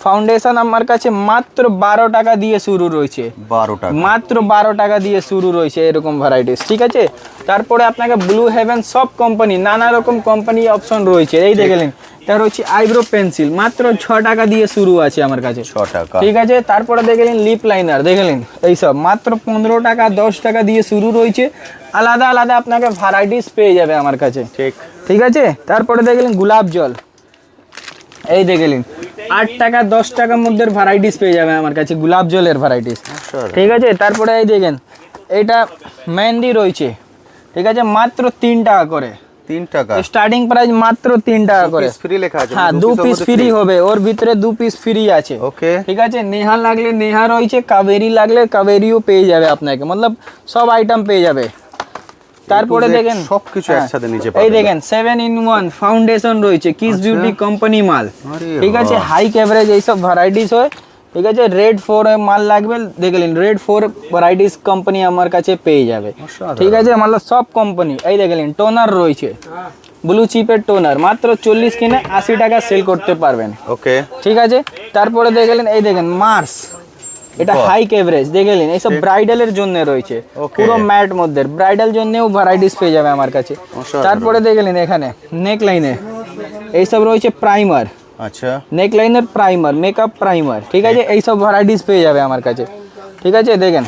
ফাউন্ডেশন আমার কাছে মাত্র 12 টাকা দিয়ে শুরু রয়েছে, 12 টাকা। মাত্র 12 টাকা দিয়ে শুরু রয়েছে এরকম ভ্যারাইটিস, ঠিক আছে। তারপরে আপনাকে ব্লু হেভেন সব কোম্পানি, নানা রকম কোম্পানি অপশন রয়েছে, এই দেখলেন এটা রয়েছে আইব্রো পেন্সিল, মাত্র 6 টাকা দিয়ে শুরু আছে আমার কাছে, 6 টাকা। ঠিক আছে। তারপরে দেখলেন লিপ লাইনার, দেখলেন এইসব মাত্র 15 টাকা 10 টাকা দিয়ে শুরু রয়েছে, আলাদা আলাদা আপনাকে ভ্যারাইটিস পেয়ে যাবে আমার কাছে, ঠিক। ঠিক আছে। তারপরে দেখলেন গোলাপ জল, এই দেখলেন 8 টাকা 10 টাকার মধ্যে ভ্যারাইটিস পেয়ে যাবে আমার কাছে, গোলাপ জলের ভ্যারাইটিস, অসাধারণ। ঠিক আছে। তারপরে এই দেখেন এটা মেহেন্দি রয়েছে, ঠিক আছে, মাত্র 3 টাকা করে, 3 টাকা। স্টার্টিং প্রাইস মাত্র 3 টাকা করে, ফ্রি লেখা আছে। হ্যাঁ 2 পিস ফ্রি হবে, ওর ভিতরে 2 পিস ফ্রি আছে, ওকে। ঠিক আছে। নেহা লাগলে নেহা রয়েছে, কাবেরি লাগলে কাবেরিও পেয়ে যাবে আপনাকে, মতলব সব আইটেম পেয়ে যাবে। তারপরে দেখেন সবকিছু হ্যাঁ, একসাথে নিচে এই পাবেন। দেখেন 7 in 1 ফাউন্ডেশন রয়েছে, কিস বিউটি কোম্পানি মাল, আরে ঠিক আছে। বাহ। হাই ক্যাভারেজ এইসব ভ্যারাইটিস হয়, ঠিক আছে। রেড 4 মাল লাগবে, দেখলেন রেড 4 ভ্যারাইটিস কোম্পানি আমার কাছে পেয়ে যাবে, অসাধারণ। ঠিক আছে, মতলব সব কোম্পানি। এই দেখলেন টোনার রয়েছে, ব্লু চিপের টোনার মাত্র 40 কিনে 80 টাকা সেল করতে পারবেন, ওকে। ঠিক আছে। তারপরে দেখলেন এই দেখেন মার্স, এটা বাহ। হাই ক্যাভারেজ, দেখলেন এইসব ব্রাইডালের জন্য রয়েছে, Okay. পুরো ম্যাট মধ্যে ব্রাইডাল জন্যও ভ্যারাইটিস পেয়ে যাবে আমার কাছে। অসাধারণ। তারপরে দেখলেন এখানে নেক লাইনে এইসব রয়েছে প্রাইমার, আচ্ছা, নেক লাইনের প্রাইমার, মেকআপ প্রাইমার, ঠিক আছে, এইসব ভ্যারাইটিস পেয়ে যাবে আমার কাছে, ঠিক আছে। দেখেন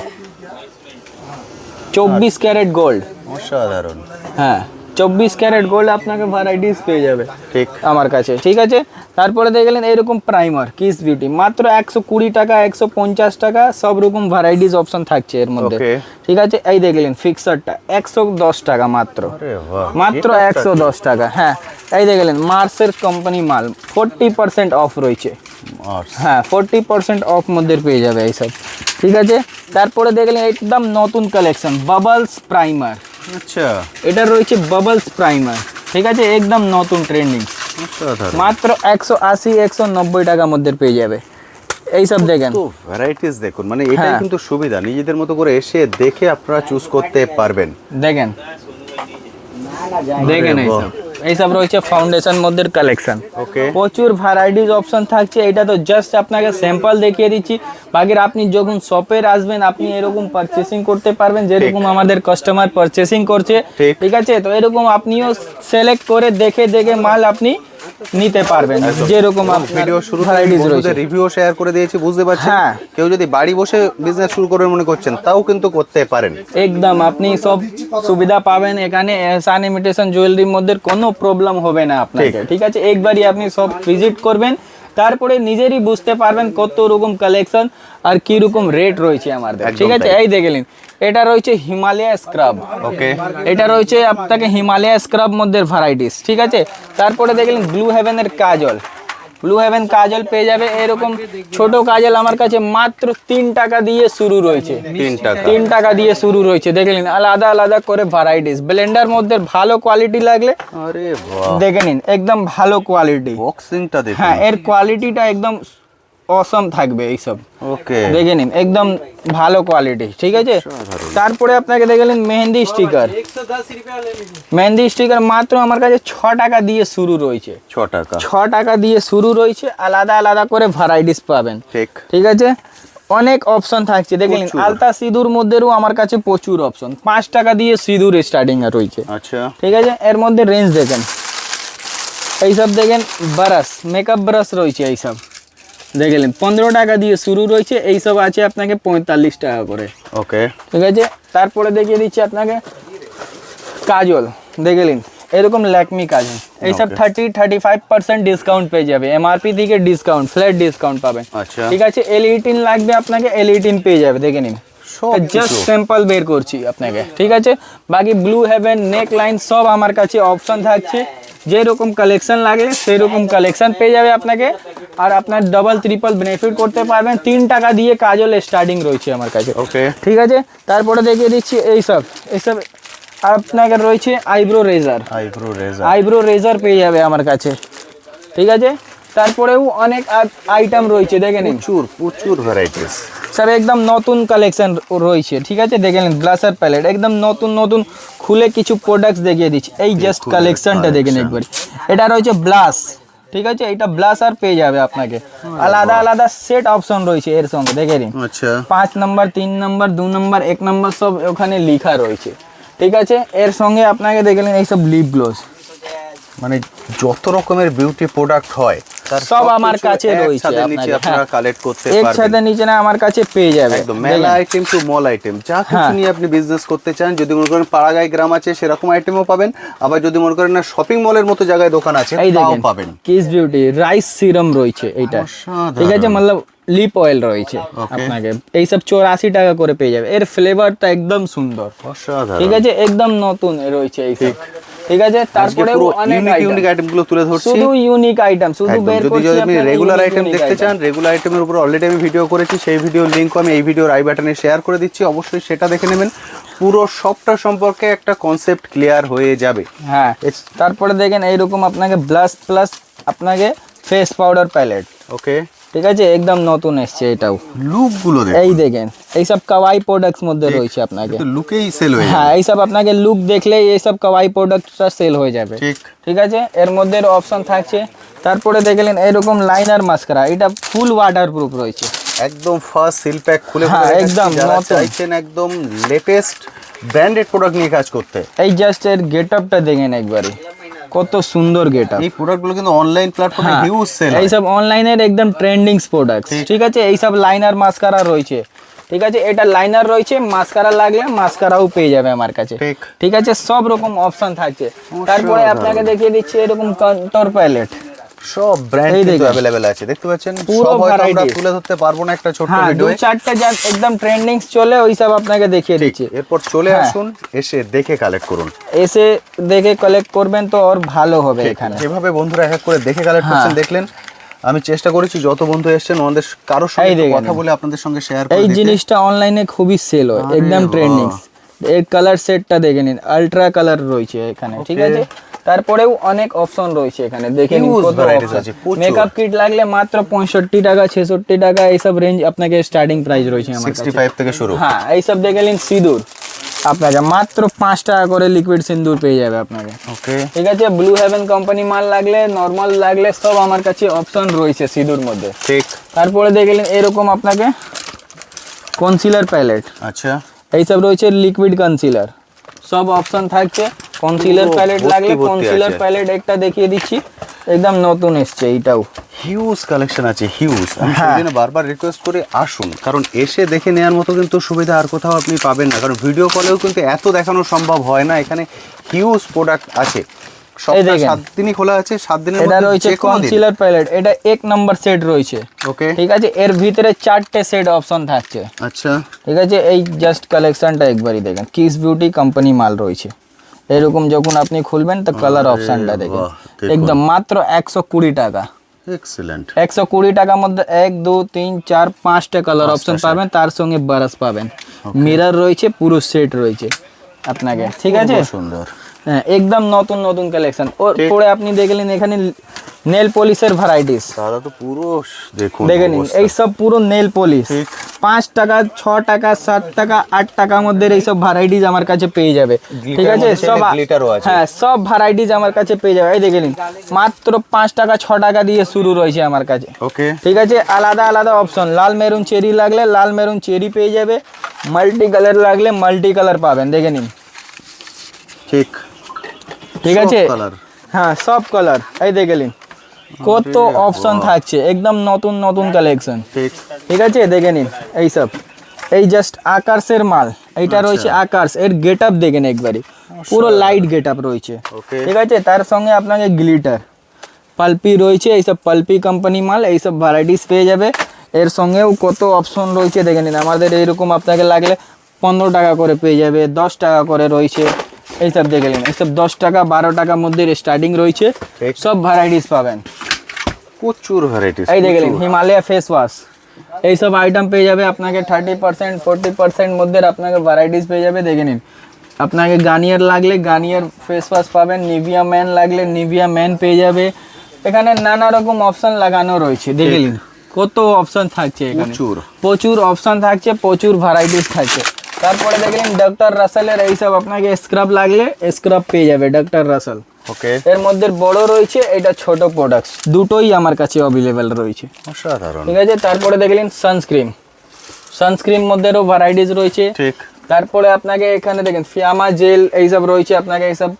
24 ক্যারেট গোল্ড, অসাধারণ। হ্যাঁ 24 ক্যারেট গোল্ড আপনাকে ভ্যারাইটিস পেয়ে যাবে ঠিক আমার কাছে, ঠিক আছে। তারপরে দেখলেন এরকম প্রাইমার কিস বিউটি মাত্র 120 টাকা, 150 টাকা, সব রকম ভ্যারাইটিস অপশন থাকছে এর মধ্যে, Okay. ঠিক আছে। এই দেখলেন ফিক্সারটা 110 টাকা মাত্র, আরে বাহ, মাত্র 110 টাকা। হ্যাঁ, এই দেখলেন মার্সের কোম্পানি মাল 40% অফ রয়েছে, Mars। হ্যাঁ 40% অফ মধ্যে পেয়ে যাবে এইসব, ঠিক আছে। তারপরে দেখলেন একদম নতুন কালেকশন বাবলস প্রাইমার, আচ্ছা, এটা রয়েছে বাবলস প্রাইমার, ঠিক আছে, একদম নতুন ট্রেন্ডিং, অসাধারণ। মাত্র 180 190 টাকার মধ্যে পেয়ে যাবে এইসব। দেখেন তো ভ্যারাইটিস দেখুন, মানে এটাই হ্যাঁ। কিন্তু সুবিধা, নিজেদের মতো করে এসে দেখে আপনারা চুজ করতে পারবেন। দেখেন দেখেন এইসব, এইসব রয়েছে ফাউন্ডেশন মধ্যে কালেকশন, ওকে, প্রচুর ভ্যারাইটিস অপশন থাকছে। এটা তো জাস্ট আপনাকে স্যাম্পল দেখিয়ে দিচ্ছি, বাকির আপনি যখন শপে আসবেন আপনি এরকম পারচেসিং করতে পারবেন যেরকম আমাদের কাস্টমার পারচেসিং করছে, ঠিক। ঠিক আছে। তো এরকম আপনিও সিলেক্ট করে দেখে দেখে মাল আপনি নিতে পারবেন, যেরকম আপনার ভিডিও শুরুতে ভ্যারাইটিস রয়েছে। রিভিউ শেয়ার করে দিয়েছি, বুঝতে পারছেন। হ্যাঁ। কেউ যদি বাড়ি বসে বিজনেস শুরু করবেন মনে করছেন, তাও কিন্তু করতে পারেন। একদম আপনি সব সুবিধা পাবেন এখানে। এহসান ইমিটেশন জুয়েলারির মধ্যে কোনো প্রবলেম হবে না আপনাকে, ঠিক আছে। একবারই আপনি সব ভিজিট করবেন, তারপরে নিজেরই বুঝতে পারবেন কত রকম কালেকশন আর কি রকম রেট রয়েছে আমাদের, একদম ঠিক আছে। তাই। এই দেখলেন এটা রয়েছে হিমালয়া স্ক্রাব, ওকে, এটা রয়েছে আপনাকে হিমালয়া স্ক্রাব মধ্যে ভ্যারাইটিস, ঠিক আছে। তারপরে দেখলেন ব্লু হেভেনের কাজল, ব্লু হেভেন কাজল পেয়ে যাবে। এরকম ছোট কাজল আমার কাছে মাত্র 3 টাকা দিয়ে শুরু রয়েছে, 3 টাকা। 3 টাকা দিয়ে শুরু রয়েছে। দেখলেন আলাদা আলাদা করে ভ্যারাইটিস, ব্লেন্ডার মধ্যে ভালো কোয়ালিটি লাগলে আরে বাহ, দেখে নিন, একদম ভালো কোয়ালিটি। বক্সিংটা দেখুন। হ্যাঁ, এর কোয়ালিটিটা একদম অসম থাকবে এইসব, ওকে, দেখে নিন একদম ভালো কোয়ালিটি, ঠিক আছে। তারপরে আপনাকে দেখলেন মেহেন্দি স্টিকার, মেহেন্দি স্টিকার মাত্র আমার কাছে 6 টাকা দিয়ে শুরু রয়েছে, 6 টাকা। 6 টাকা দিয়ে শুরু রয়েছে। আলাদা আলাদা করে ভ্যারাইটিস পাবেন, ঠিক, ঠিক আছে। অনেক অপশন থাকছে, দেখলেন প্রচুর। আলতা সিঁদুর মধ্যেও আমার কাছে প্রচুর অপশন। 5 টাকা দিয়ে সিঁদুর স্টার্টিং এ রয়েছে, আচ্ছা, ঠিক আছে। এর মধ্যে রেঞ্জ দেখেন, এইসব দেখেন ব্রাশ, মেকআপ ব্রাশ রয়েছে এইসব, দেখলেন 15 টাকা দিয়ে শুরু রয়েছে। এইসব আছে আপনাকে 45 টাকা করে, ওকে, ঠিক আছে। তারপরে দেখিয়ে দিচ্ছি আপনাকে কাজল, দেখলেন এরকম ল্যাকমি কাজল, এইসব 30-35% ডিসকাউন্ট পেয়ে যাবে, এমআরপি থেকে ডিসকাউন্ট, ফ্ল্যাট ডিসকাউন্ট পাবেন, আচ্ছা। ঠিক আছে। L18 লাগবে আপনাকে, L18 পেয়ে যাবে, দেখে নিন। সব জাস্ট কিছু। স্যাম্পল বের করছি আপনাকে, ঠিক আছে। বাকি ব্লু হেভেন নেক লাইন সব আমার কাছে অপশন থাকছে, যেরকম কালেকশন লাগে সেরকম কালেকশন পেয়ে যাবে আপনাকে। আর আপনার ডাবল ট্রিপল বেনিফিট করতে পারবেন। 3 টাকা দিয়ে কাজল স্টার্টিং রয়েছে আমার কাছে, ওকে, ঠিক আছে। তারপরে দেখিয়ে দিচ্ছি এইসব, এইসব আপনাকে রয়েছে আইব্রো রেজার, আইব্রো রেজার। আইব্রো রেজার পেয়ে যাবে আমার কাছে, ঠিক আছে। তারপরেও অনেক আইটেম রয়েছে, দেখে নিন প্রচুর প্রচুর ভ্যারাইটিস। সব একদম নতুন কালেকশন রয়েছে, ঠিক আছে। দেখে নিন ব্লাসার প্যালেট একদম নতুন নতুন খুলে কিছু প্রোডাক্টস দেখিয়ে দিচ্ছি। এই জাস্ট কালেকশনটা দেখেন একবার, এটা রয়েছে ব্লাস, ঠিক আছে। এটা ব্লাসার পেয়ে যাবে আপনাকে, আলাদা আলাদা সেট অপশন রয়েছে এর সঙ্গে, দেখে নিন। আচ্ছা, 5 নম্বর, 3 নম্বর, 2 নম্বর, 1 নম্বর সব ওখানে লেখা রয়েছে, ঠিক আছে। এর সঙ্গে আপনাকে দেখলেন এইসব লিপ গ্লোস, মানে যত রকমের বিউটি প্রোডাক্ট হয় তার সব আমার সবকিছু কাছে রয়েছে একসাথে আপনাকে, নিচে আপনারা হ্যাঁ। কালেক্ট করতে একসাথে পারবেন। নিচে না আমার কাছে পেয়ে যাবে, একদম মেলা আইটেম টু মল আইটেম, যা কিছু হ্যাঁ। নিয়ে আপনি বিজনেস করতে চান, যদি মনে করেন পাড়াগাঁয় গ্রাম আছে সেরকম আইটেমও পাবেন, আবার যদি মনে করেন না শপিং মলের মতো জায়গায় দোকান আছে এই তাও দেখেন পাবেন। কিস বিউটি রাইস সিরাম রয়েছে এইটা, অসাধারণ। ঠিক আছে। মতলব লিপ অয়েল রয়েছে আপনাকে, এইসব 84 টাকা করে পেয়ে যাবে। এর ফ্লেভারটা একদম সুন্দর, অসাধারণ। ঠিক আছে, একদম নতুন রয়েছে এইসব, ঠিক আছে। তারপরে পুরো অনেক ইউনিক ইউনিক আইটেম, আইটেমগুলো তুলে ধরছি। শুধু ইউনিক আইটেম, শুধু একদম, বের যদি করছি আপনি আপনাকে রেগুলার unique আইটেম unique দেখতে item। চান, রেগুলার আইটেমের উপর অলরেডি আমি ভিডিও করেছি, সেই ভিডিওর লিঙ্কও আমি এই ভিডিওর আই বাটনে শেয়ার করে দিচ্ছি, অবশ্যই সেটা দেখে নেবেন। পুরো সবটা সম্পর্কে একটা কনসেপ্ট ক্লিয়ার হয়ে যাবে। হ্যাঁ, তারপরে দেখেন এইরকম আপনাকে ব্লাস্ট প্লাস আপনাকে ফেস পাউডার প্যালেট, ওকে, ঠিক আছে, একদম নতুন এসছে এটাও। লুকগুলো দেখুন, এই দেখেন এইসব কাওয়াই প্রোডাক্টস মধ্যে রয়েছে আপনাকে, তো লুকেই সেল হয়ে হ্যাঁ। যাবে। এইসব আপনাকে লুক দেখলেই এইসব কাওয়াই প্রোডাক্টটা সেল হয়ে যাবে, ঠিক, ঠিক আছে। এর মধ্যে অপশন থাকছে। তারপরে দেখলেন এরকম লাইনার মাস্কারা, এটা ফুল ওয়াটারপ্রুফ রয়েছে, একদম ফার্স্ট সিল প্যাক খুলে হ্যাঁ, দেখাচ্ছি। একদম যারা নতুন। চাইছেন একদম লেটেস্ট ব্র্যান্ডেড প্রোডাক্ট নিয়ে কাজ করতে, এই জাস্ট এর গেটআপটা দেখেন একবারে, কত সুন্দর গেটআপ। এই প্রোডাক্টগুলো কিন্তু অনলাইন প্ল্যাটফর্মে হিউজ সেল হয়। এইসব অনলাইনের একদম ট্রেন্ডিং প্রোডাক্ট, ঠিক আছে। এইসব লাইনার মাস্কারা রয়েছে, ঠিক আছে, এটা লাইনার রয়েছে, মাস্কারা লাগলে মাস্কারাও পেয়ে যাবে আমার কাছে। ঠিক। ঠিক আছে, সব রকম অপশন থাকছে। তারপরে আপনাকে দেখিয়ে দিচ্ছি এরকম কন্ট্রোল প্যালেট, সব ব্র্যান্ড এই কিন্তু দেখুন। अवेलेबल আছে, দেখতে পাচ্ছেন। পুরো সব হয়তো আমরা variety। তুলে ধরতে পারবো না একটা ছোট্ট হ্যাঁ, দু ভিডিওয়ে। চারটে যা একদম ট্রেন্ডিং চলে ওই সব আপনাকে দেখিয়ে দিচ্ছি। এরপর চলে হ্যাঁ। আসুন, এসে দেখে কালেক্ট করুন। এসে দেখে কালেক্ট করবেন তো আর ভালো হবে এখানে। যেভাবে বন্ধুরা এক এক করে দেখে কালেক্ট হ্যাঁ। করছেন দেখলেন। আমি চেষ্টা করেছি যত বন্ধু এসেছেন ওনাদের কারোর সঙ্গে এই একটু দেখেন। কথা বলে আপনাদের সঙ্গে শেয়ার করে এই দিতে। জিনিসটা অনলাইনে খুবই সেল হয়, আরে একদম বাহ। ট্রেন্ডিং। এর কালার সেটটা দেখে নিন, আলট্রা কালার রয়েছে এখানে, ঠিক আছে। তারপরেও অনেক অপশন রয়েছে এখানে, দেখে নিন Huge কত varieties অপশন। আছে, প্রচুর। মেকআপ কিট লাগলে মাত্র 65 টাকা 66 টাকা এইসব রেঞ্জ আপনাকে স্টার্টিং প্রাইস রয়েছে আমার কাছে। 65 থেকে শুরু। হ্যাঁ, এইসব দেখে নিন সিঁদুর আপনাকে মাত্র 5 টাকা করে লিকুইড সিঁদুর পেয়ে যাবে আপনাকে। ওকে, ঠিক আছে, ব্লু হেভেন কোম্পানি মাল লাগলে নর্মাল লাগলে সব আমার কাছে অপশন রয়েছে সিঁদুর মধ্যে। ঠিক। তারপরে দেখলেন এরকম আপনাকে কনসিলার প্যালেট, আচ্ছা, এইসব রয়েছে লিকুইড কনসিলার, সব অপশন থাকছে। কনসিলার প্যালেট ভর্তি লাগলে ভর্তি কনসিলার আছে। প্যালেট একটা দেখিয়ে দিচ্ছি, একদম নতুন এসছে এইটাও। হিউজ কালেকশন আছে, হিউজ। আমি হ্যাঁ। সেজন্য বারবার রিকোয়েস্ট করে আসুন, কারণ এসে দেখে নেওয়ার মতো কিন্তু সুবিধা আর কোথাও আপনি পাবেন না, কারণ ভিডিও কলেও কিন্তু এত দেখানো সম্ভব হয় না। এখানে হিউজ প্রোডাক্ট আছে। সপ্তাহে দেখেন। 7 দিনই খোলা আছে, 7 দিনের এটা মধ্যে রয়েছে যে কোনো দিন। কনসিলার প্যালেট, এটা 1 নম্বর সেট রয়েছে। ওকে, ঠিক আছে, এর ভিতরে 4টে সেট অপশন থাকছে। আচ্ছা, ঠিক আছে, এই জাস্ট কালেকশনটা একবারই দেখেন, কিস বিউটি কোম্পানি মাল রয়েছে। এরকম যখন আপনি খুলবেন তো কালার আরে অপশনটা দেখেন, বাহ, দেখুন। একদম মাত্র 120 টাকা। এক্সেলেন্ট। 120 টাকার মধ্যে 1 2 3 4 5টা কালার অপশন পাবেন, তার সঙ্গে ব্রাশ পাবেন, মিরর রয়েছে, পুরো সেট রয়েছে আপনাকে। ঠিক আছে, সুন্দর। হ্যাঁ, একদম নতুন নতুন কালেকশন। ওর ঠিক। পরে আপনি দেখলেন এখানে নেল পলিশের ভ্যারাইটিস, দাদা তো পুরো দেখুন দেখে নিন অবস্থা। এই সব পুরো নেল পলিশ। ঠিক। 5 টাকা 6 টাকা 7 টাকা 8 টাকার মধ্যে এইসব ভ্যারাইটিস আমার কাছে পেয়ে যাবে। ঠিক Glitter আছে, মধ্যে সব চাইলে glitter-ও আছে। হ্যাঁ, সব ভ্যারাইটিস আমার কাছে পেয়ে যাবে। এই দেখে নিন মাত্র 5 টাকা 6 টাকা দিয়ে শুরু রয়েছে আমার কাছে। ওকে, ঠিক আছে, আলাদা আলাদা অপশন, লাল মেরুন চেরি লাগলে লাল মেরুন চেরি পেয়ে যাবে, মাল্টি কালার লাগলে মাল্টি কালার পাবেন, দেখে নিন। ঠিক। ঠিক সব আছে, colour। হ্যাঁ সব কালার, এই দেখে নিন কত অপশন থাকছে, একদম নতুন নতুন কালেকশন। ঠিক। ঠিক আছে, দেখে নিন এইসব, এই জাস্ট আকাশের মাল, এইটা রয়েছে আকাশ, এর গেট আপ দেখেন একবারই, পুরো লাইট গেট আপ রয়েছে। ওকে, ঠিক আছে, তার সঙ্গে আপনাকে গ্লিটার পালপি রয়েছে, এইসব পালপি কোম্পানি মাল, এইসব ভ্যারাইটিস পেয়ে যাবে। এর সঙ্গেও কত অপশন রয়েছে দেখে নিন, আমাদের এইরকম আপনাকে লাগলে 15 টাকা করে পেয়ে যাবে, 10 টাকা করে রয়েছে, এইসব দেখে নিন। এইসব 10 টাকা 12 টাকার মধ্যে স্টার্টিং রয়েছে, ঠিক। সব ভ্যারাইটিস পাবেন। প্রচুর ভ্যারাইটিস। এই দেখে নিন হিমালয়া ফেস ওয়াশ, এইসব আইটেম পেয়ে যাবে আপনাকে 30% 40% মধ্যে আপনাকে ভ্যারাইটিস পেয়ে যাবে। দেখে নিন, আপনাকে গার্নিয়ার লাগলে গার্নিয়ার ফেস ওয়াশ পাবেন, নিভিয়া ম্যান লাগলে নিভিয়া ম্যান পেয়ে যাবে। এখানে নানা রকম অপশন লাগানো রয়েছে, দেখে নিন কত অপশন থাকছে এখানে, প্রচুর। প্রচুর অপশন থাকছে, প্রচুর ভ্যারাইটিস থাকছে। তারপরে দেখলেন ডক্টর রাসেলের এইসব আপনাকে স্ক্রাব লাগলে স্ক্রাব পেয়ে যাবে ডক্টর রাসেল। ওকে, এর মধ্যে বড় রয়েছে, এটা ছোট প্রোডাক্টস, দুটোই আমার কাছে অ্যাভেলেবেল রয়েছে। অসাধারণ। ঠিক আছে, তারপরে দেখলেন সানস্ক্রিন, সানস্ক্রিন মধ্যেও ভ্যারাইটিস রয়েছে। ঠিক। তারপরে আপনাকে এখানে দেখেন ফিয়ামা জেল এইসব রয়েছে, আপনাকে এইসব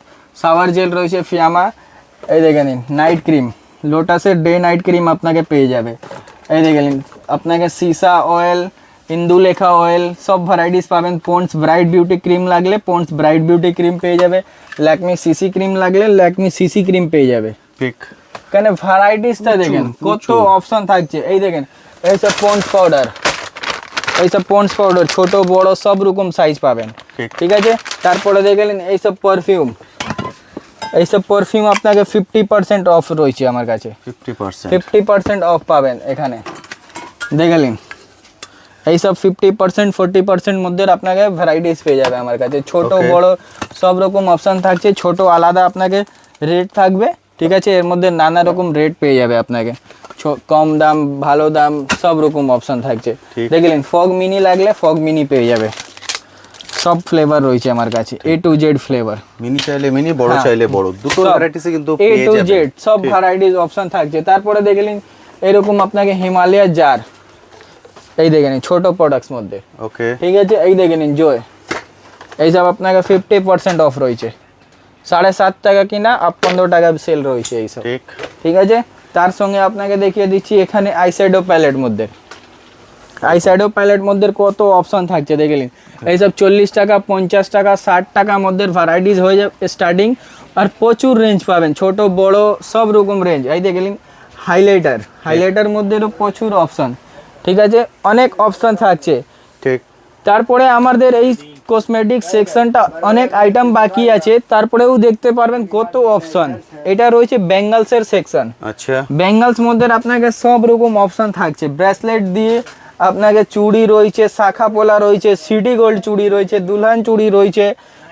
শাওয়ার জেল রয়েছে ফিয়ামা। এই দেখে নিন নাইট ক্রিম, লোটাসের ডে নাইট ক্রিম আপনাকে পেয়ে যাবে। এই দেখে নিন আপনাকে সিসা অয়েল, ইন্দুলেখা অয়েল, সব ভ্যারাইটিস পাবেন। পন্ডস ব্রাইট বিউটি ক্রিম লাগলে পন্ডস ব্রাইট বিউটি ক্রিম পেয়ে যাবে, ল্যাকমি সিসি ক্রিম লাগলে ল্যাকমি সিসি ক্রিম পেয়ে যাবে। ঠিক। এখানে ভ্যারাইটিসটা দেখেন কত অপশন থাকছে। এই দেখেন এইসব পন্ডস পাউডার, এইসব পন্ডস পাউডার ছোট বড় সব রকম সাইজ পাবেন। ঠিক। ঠিক আছে, তারপরে দেখলেন এইসব পারফিউম, এইসব পারফিউম আপনাকে 50% অফ রয়েছে আমার কাছে, 50%। 50% অফ পাবেন এখানে। দেখলেন এইসব 50% 40% মধ্যে আপনাকে ভ্যারাইটিস পেয়ে যাবে আমার কাছে, ছোট Okay. বড় সব রকম অপশন থাকছে। ছোট আলাদা আপনাকে রেট থাকবে, ঠিক আছে, এর মধ্যে নানা রকম রেট পেয়ে যাবে আপনাকে, কম দাম ভালো দাম সব রকম অপশন থাকছে। ঠিক। দেখলেন ফগ মিনি লাগলে ফগ মিনি পেয়ে যাবে, সব ফ্লেভার রয়েছে আমার কাছে, A to Z flavour, mini চাইলে মিনি, বড় হ্যাঁ। চাইলে বড়, দুটো ভ্যারাইটিসে কিন্তু A পেয়ে to Z যাবেন। সব ঠিক। ভ্যারাইটিস অপশন থাকছে। তারপরে দেখলেন এরকম আপনাকে হিমালয়া জার, এই দেখে নিন ছোট প্রোডাক্টস মধ্যে, ওকে, ঠিক আছে। এই দেখে নিন জয়, এইসব আপনাকে 50% অফ রয়েছে, 7.5 টাকা কিনা 15 টাকা সেল রয়েছে এইসব। ঠিক। ঠিক আছে, তার সঙ্গে আপনাকে দেখিয়ে দিচ্ছি এখানে আইশ্যাডো প্যালেট মধ্যে, আই শ্যাডো প্যালেট মধ্যে কত অপশন থাকছে দেখলেন, এইসব 40 টাকা 50 টাকা 60 টাকার মধ্যে ভ্যারাইটিস হয়ে যাবে স্টার্টিং, আর প্রচুর রেঞ্জ পাবেন, ছোট বড় সব রকম রেঞ্জ। এই দেখলেন হাইলাইটার মধ্যেও প্রচুর অপশন, ঠিক আছে, অনেক অপশন থাকছে। ঠিক। তারপরে আমাদের এই কসমেটিক সেকশনটা অনেক আইটেম বাকি আছে, তারপরেও দেখতে পারবেন কত অপশন। এটা রয়েছে বেঙ্গলসের সেকশন। আচ্ছা, বেঙ্গলস মধ্যে আপনাকে সব রকম অপশন থাকছে, ব্রেসলেট দিয়ে আপনাকে চুড়ি রয়েছে, শাখা পোলা রয়েছে, সিটি গোল্ড চুড়ি রয়েছে, দুলহান চুড়ি রয়েছে,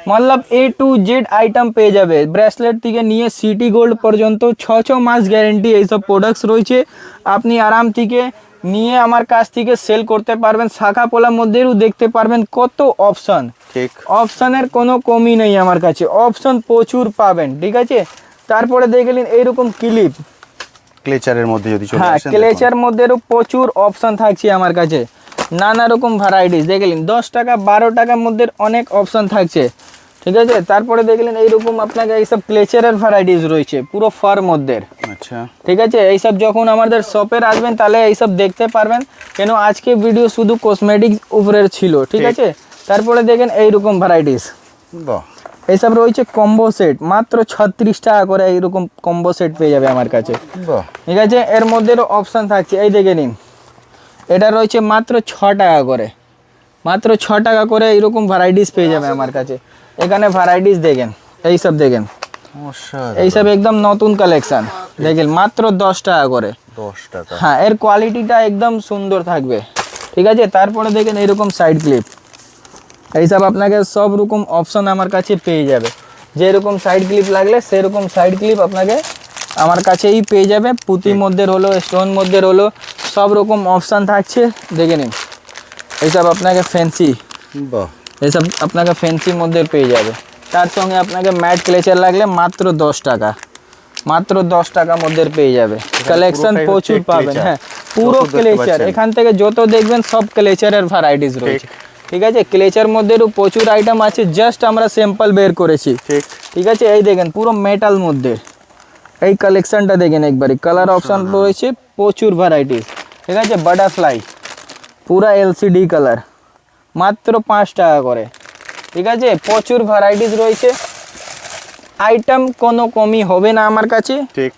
মতলব A to Z আইটেম পেয়ে যাবে। ব্রেসলেট থেকে নিয়ে সিটি গোল্ড পর্যন্ত 6 মাস গ্যারেন্টি এইসব প্রোডাক্টস রয়েছে। আপনি আরাম থেকে নিয়ে আমার কাছ থেকে সেল করতে পারবেন। শাখা পোলার মধ্যেও দেখতে পারবেন কত অপশন, ঠিক। অপশনের কোনো কমি নেই আমার কাছে, অপশন প্রচুর পাবেন, ঠিক আছে। তারপরে দেখলেন এইরকম ক্লিপ, ক্লেচারের মধ্যে যদি চলে হ্যাঁ আসেন, ক্লেচার মধ্যেও প্রচুর অপশন থাকছে আমার কাছে, নানা রকম ভ্যারাইটিস দেখলেন। 10 টাকা 12 টাকার মধ্যে অনেক অপশন থাকছে, ঠিক আছে। তারপরে দেখলেন এইরকম আপনাকে এইসব ক্লেচারের ভ্যারাইটিস রয়েছে পুরো ফার মধ্যে, আচ্ছা, ঠিক আছে। এইসব যখন আমাদের শপের আসবেন তাহলে এইসব দেখতে পারবেন, কেন আজকে ভিডিও শুধু কসমেটিক্স উপরে ছিল, ঠিক আছে। তারপরে দেখেন এইরকম ভ্যারাইটিস, বাহ, এইসব রয়েছে কম্বো সেট, মাত্র 36 টাকা করে এইরকম কম্বো সেট পেয়ে যাবে আমার কাছে, বাহ, ঠিক আছে। এর মধ্যেও অপশান থাকছে, এই দেখে নিন, এটা রয়েছে মাত্র 6 টাকা করে, মাত্র 6 টাকা করে এইরকম ভ্যারাইটিস পেয়ে যাবে আমার কাছে। এখানে ভ্যারাইটিস দেখেন, এইসব দেখেন, এইসব একদম নতুন কালেকশন দেখেন, মাত্র 10 টাকা করে, 10 টাকা। হ্যাঁ এর কোয়ালিটিটা একদম সুন্দর থাকবে, ঠিক আছে। তারপরে দেখেন এইরকম সাইড ক্লিপ, এইসব আপনাকে সব রকম অপশন আমার কাছে পেয়ে যাবে। যেরকম সাইড ক্লিপ লাগলে সেরকম সাইড ক্লিপ আপনাকে আমার কাছেই পেয়ে যাবে। পুঁতির মধ্যে হলো, স্টোন মধ্যে হলো, সব রকম অপশান থাকছে, দেখে নিন। এইসব আপনাকে ফ্যান্সি, বাহ, এইসব আপনাকে ফ্যান্সির মধ্যে পেয়ে যাবে। তার সঙ্গে আপনাকে ম্যাট ক্লেচার লাগলে মাত্র 10 টাকা, মাত্র 10 টাকার মধ্যে পেয়ে যাবে। কালেকশন পুরোটাই প্রচুর হচ্ছে পাবেন, ক্লেচার। হ্যাঁ পুরো যত দেখতে ক্লেচার, পাচ্ছেন। এখান থেকে যত দেখবেন সব ক্লেচারের ভ্যারাইটিস রয়েছে, ঠিক আছে। ক্লেচার মধ্যেও প্রচুর আইটেম আছে, জাস্ট আমরা স্যাম্পল বের করেছি, ঠিক। ঠিক আছে। এই দেখেন পুরো মেটাল মধ্যে এই কালেকশনটা দেখেন একবারই, কালার অপশন রয়েছে প্রচুর ভ্যারাইটিস, ঠিক আছে। বাটারফ্লাই পুরা LCD কালার, মাত্র 5 টাকা করে, ঠিক আছে। প্রচুর ভ্যারাইটিস রয়েছে, আইটেম কোনো কমই হবে না আমার কাছে। ঠিক।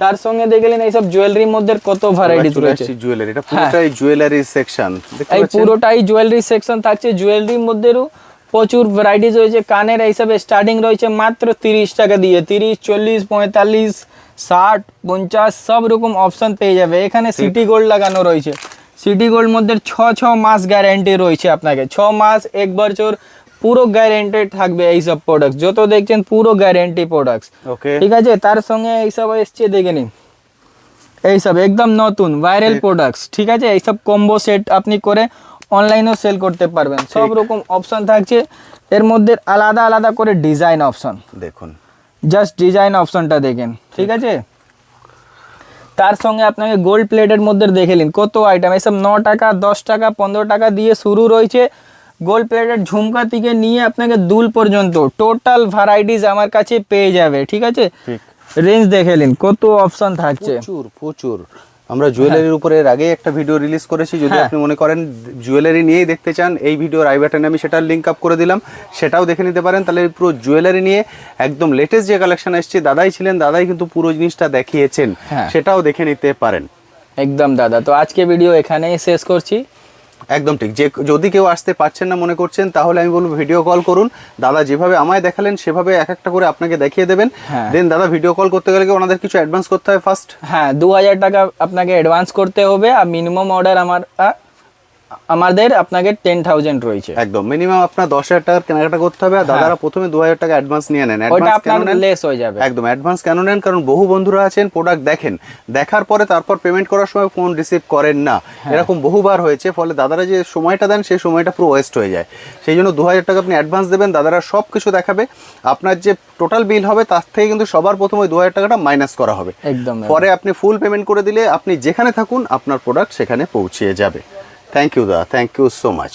তার সঙ্গে দেখলেন এইসব জুয়েলারির মধ্যে কত ভ্যারাইটিস রয়েছে, জুয়েলারি, এটা পুরোটাই জুয়েলারি সেকশন, এই পুরোটাই জুয়েলারি সেকশন থাকছে। জুয়েলারির মধ্যেও প্রচুর ভ্যারাইটিস রয়েছে। কানের এইসব স্টার্টিং রয়েছে মাত্র 30 টাকা দিয়ে, 30, 40, 45, 60, 50 সব রকম অপশন পেয়ে যাবে। এখানে সিটি গোল্ড লাগানো রয়েছে, সিটি গোল্ড মধ্যে 6 মাস গ্যারেন্টি রয়েছে আপনাকে, 6 মাস 1 বছর পুরো গ্যারেন্টেড থাকবে এইসব প্রোডাক্ট, যত দেখছেন পুরো গ্যারেন্টি প্রোডাক্টস, ওকে, ঠিক আছে। তার সঙ্গে এইসব এসছে দেখে নিন, এইসব একদম নতুন ভাইরাল প্রোডাক্টস, ঠিক আছে। এইসব কম্বো সেট আপনি করে অনলাইনেও সেল করতে পারবেন, সব রকম অপশন থাকছে। এর মধ্যে আলাদা আলাদা করে ডিজাইন অপশন, দেখুন, জাস্ট ডিজাইন অপশনটা দেখেন, ঠিক আছে। তার সঙ্গে আপনাকে গোল্ড প্লেটের মধ্যে দেখে নিন কত আইটেম, এইসব 9 টাকা 10 টাকা 15 টাকা দিয়ে শুরু রয়েছে। গোল্ড প্লেটের ঝুমকা থেকে নিয়ে আপনাকে দুল পর্যন্ত টোটাল ভ্যারাইটিস আমার কাছে পেয়ে যাবে, ঠিক আছে। ঠিক। রেঞ্জ দেখে নিন কত অপশন থাকছে, প্রচুর প্রচুর। আমরা জুয়েলারির উপরে এর আগে একটা ভিডিও রিলিজ করেছি, যদি হ্যাঁ। আপনি মনে করেন জুয়েলারি নিয়েই দেখতে চান, এই ভিডিওর আই বাটনে আমি সেটার লিঙ্ক আপ করে দিলাম, সেটাও দেখে নিতে পারেন। তাহলে পুরো জুয়েলারি নিয়ে একদম লেটেস্ট যে কালেকশন এসছে, দাদাই ছিলেন, দাদাই কিন্তু পুরো জিনিসটা দেখিয়েছেন, হ্যাঁ। সেটাও দেখে নিতে পারেন। একদম দাদা। তো আজকে ভিডিও এখানেই শেষ করছি। একদম ঠিক। যে যদি কেউ আসতে পারছেন না মনে করছেন, তাহলে আমি বলবো ভিডিও কল করুন। দাদা যেভাবে আমায় দেখালেন সেভাবে এক একটা করে আপনাকে দেখিয়ে দেবেন। হ্যাঁ। দেন দাদা ভিডিও কল করতে গেলে কি ওনাদের কিছু অ্যাডভান্স করতে হয় ফার্স্ট? হ্যাঁ 2000 টাকা আপনাকে অ্যাডভান্স করতে হবে, আর মিনিমাম অর্ডার আমাদের আপনাকে 10,000 রয়েছে। একদম মিনিমাম আপনার 10,000 টাকার কেনাকাটা করতে হবে, আর দাদারা প্রথমে 2000 টাকা অ্যাডভান্স নিয়ে নেন। ওটা অ্যাডভান্স কেন আপনার নেন? লেস হয়ে যাবে। একদম অ্যাডভান্স কেন নেন? কারণ বহু বন্ধুরা আছেন প্রোডাক্ট দেখেন, দেখার পরে তারপর পেমেন্ট করার সময় ফোন রিসিভ করেন না, এরকম বহুবার হয়েছে। ফলে দাদারা যে সময়টা দেন সেই সময়টা পুরো ওয়েস্ট হয়ে যায়। সেই জন্য 2000 টাকা আপনি অ্যাডভান্স দেবেন, দাদারা সব কিছু দেখাবে। আপনার যে টোটাল বিল হবে তার থেকে কিন্তু সবার প্রথমে ওই 2000 টাকাটা মাইনাস করা হবে। একদম। পরে আপনি ফুল পেমেন্ট করে দিলে আপনি যেখানে থাকুন আপনার প্রোডাক্ট সেখানে পৌঁছে যাবে। থ্যাংক ইউ দাদা, থ্যাংক ইউ সো মাচ।